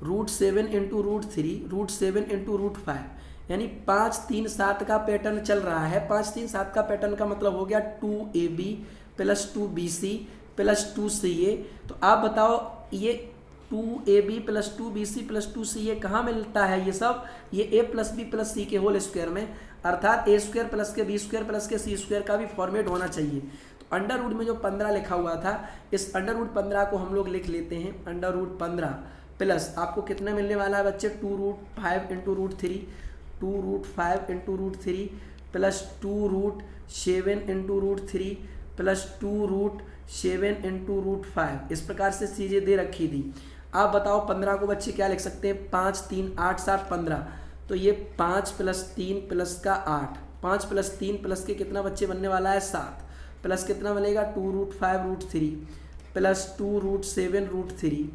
√7 × √3 √7 × √5, यानी 5 3 7 का पैटर्न चल रहा है। 5 3 7 का पैटर्न का मतलब हो गया 2ab plus 2bc plus 2ca। तो आप बताओ ये 2ab plus 2bc plus 2ca कहाँ मिलता है, ये सब ये a plus b plus c के होल स्क्वायर में, अर्थात a स्क्वायर प्लस के b स्क्वायर प्लस के c स्क्वायर का भी फॉर्मेट होना चाहिए। तो √ में जो 15 लिखा हुआ था, इस √15 को हम लोग लिख लेते हैं √15 प्लस आपको कितना मिलने वाला है बच्चे, 2√5 × √3 2√5 × √3 प्लस 2√7 × √3 प्लस 2√7 × √5। इस प्रकार से चीज़ें दे रखी थी। आप बताओ 15 को बच्चे क्या लिख सकते हैं, 5 3 8 7 15, तो ये 5 प्लस 3 प्लस का 8, 5 प्लस 3 प्लस के कितना बच्चे बनने वाला है 7, प्लस कितना बनेगा 2√5 √3 प्लस 2√7 √3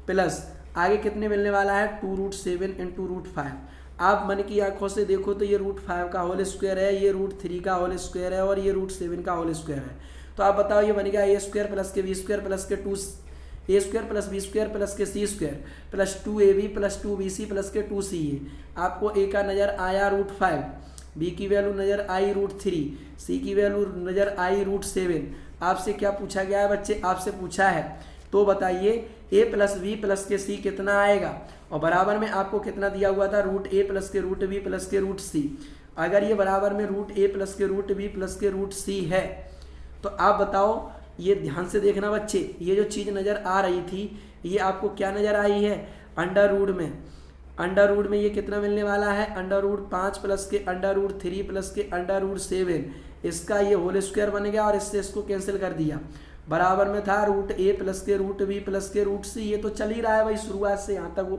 प्लस आगे कितने मिलने वाला है 2√7 × √5। आप मन की आंखों से देखो तो ये √5 का होल स्क्वायर है, ये √3 का होल स्क्वायर है और ये √7 का होल स्क्वायर है। तो आप बताओ ये बन गया a स्क्वायर प्लस के b स्क्वायर प्लस के 2a square plus b square plus के c square plus 2ab plus 2bc plus के 2ca। आपको a का नज़र आया √5, b की वैल्यू नज़र आई √3, c की वैल्यू नज़र आई √7। आपसे क्या पूछा गया है बच्चे, आपसे पूछा है तो बताइए a प्लस b प्लस के c कितना आएगा, और बराबर में आपको कितना दिया हुआ था √a प्लस के √b प्लस के √c। अगर ये बराबर में √a प्लस के √b प्लस के √c है तो आप बताओ, ये ध्यान से देखना बच्चे, ये जो चीज़ नज़र आ रही थी ये आपको क्या नज़र आई है √ में, √ में ये कितना मिलने वाला है √5 प्लस के √3 प्लस के √7, इसका ये होल स्क्वायर बन गया और इससे इसको कैंसिल कर दिया। बराबर में था √a प्लस के √b प्लस के √c। ये तो चल ही रहा है भाई शुरुआत से यहाँ तक, वो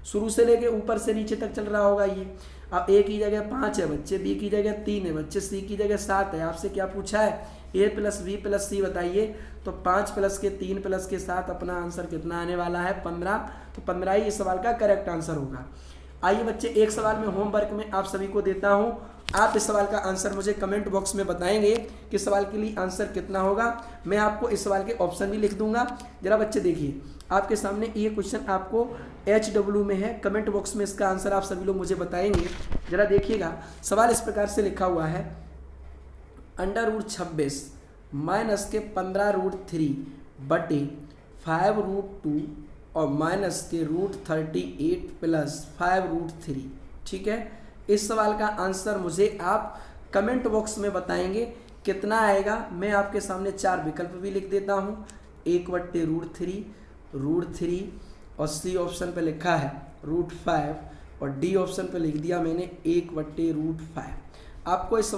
शुरू से लेके ऊपर से नीचे तक चल रहा होगा ये। अब a की जगह 5 है बच्चे, b की जगह 3 है बच्चे, c की जगह 7 है। आपसे क्या पूछा है a plus b plus c बताइए, तो 5 प्लस के 3 प्लस के 7 अपना आंसर कितना आने वाला है 15। तो 15 ही इस सवाल का करेक्ट आंसर होगा। आइए बच्चे एक सवाल में होमवर्क में आप सभी को देता हूँ, आप इस सवाल का आंसर मुझे कमेंट बॉक्स में बताएंगे कि सवाल के लिए आंसर कितना होगा। मैं आपको इस सवाल के ऑप्शन भी लिख दूंगा। जरा बच्चे देखिए, आपके सामने ये क्वेश्चन आपको HW में है, कमेंट बॉक्स में इसका आंसर आप सभी लोग मुझे बताएंगे। जरा देखिएगा, सवाल इस प्रकार से लिखा हुआ है √26 माइनस के 15√3 बटे 5√2 और माइनस के √38 प्लस 5√3। ठीक है, इस सवाल का आंसर मुझे आप कमेंट बॉक्स में बताएंगे कितना आएगा। मैं आपके सामने 4 विकल्प भी लिख देता हूँ, 1/√3, √3 और सी ऑप्शन पे लिखा है √5 और डी ऑप्शन पे लिख दिया मैंने 1/√5। आपको इस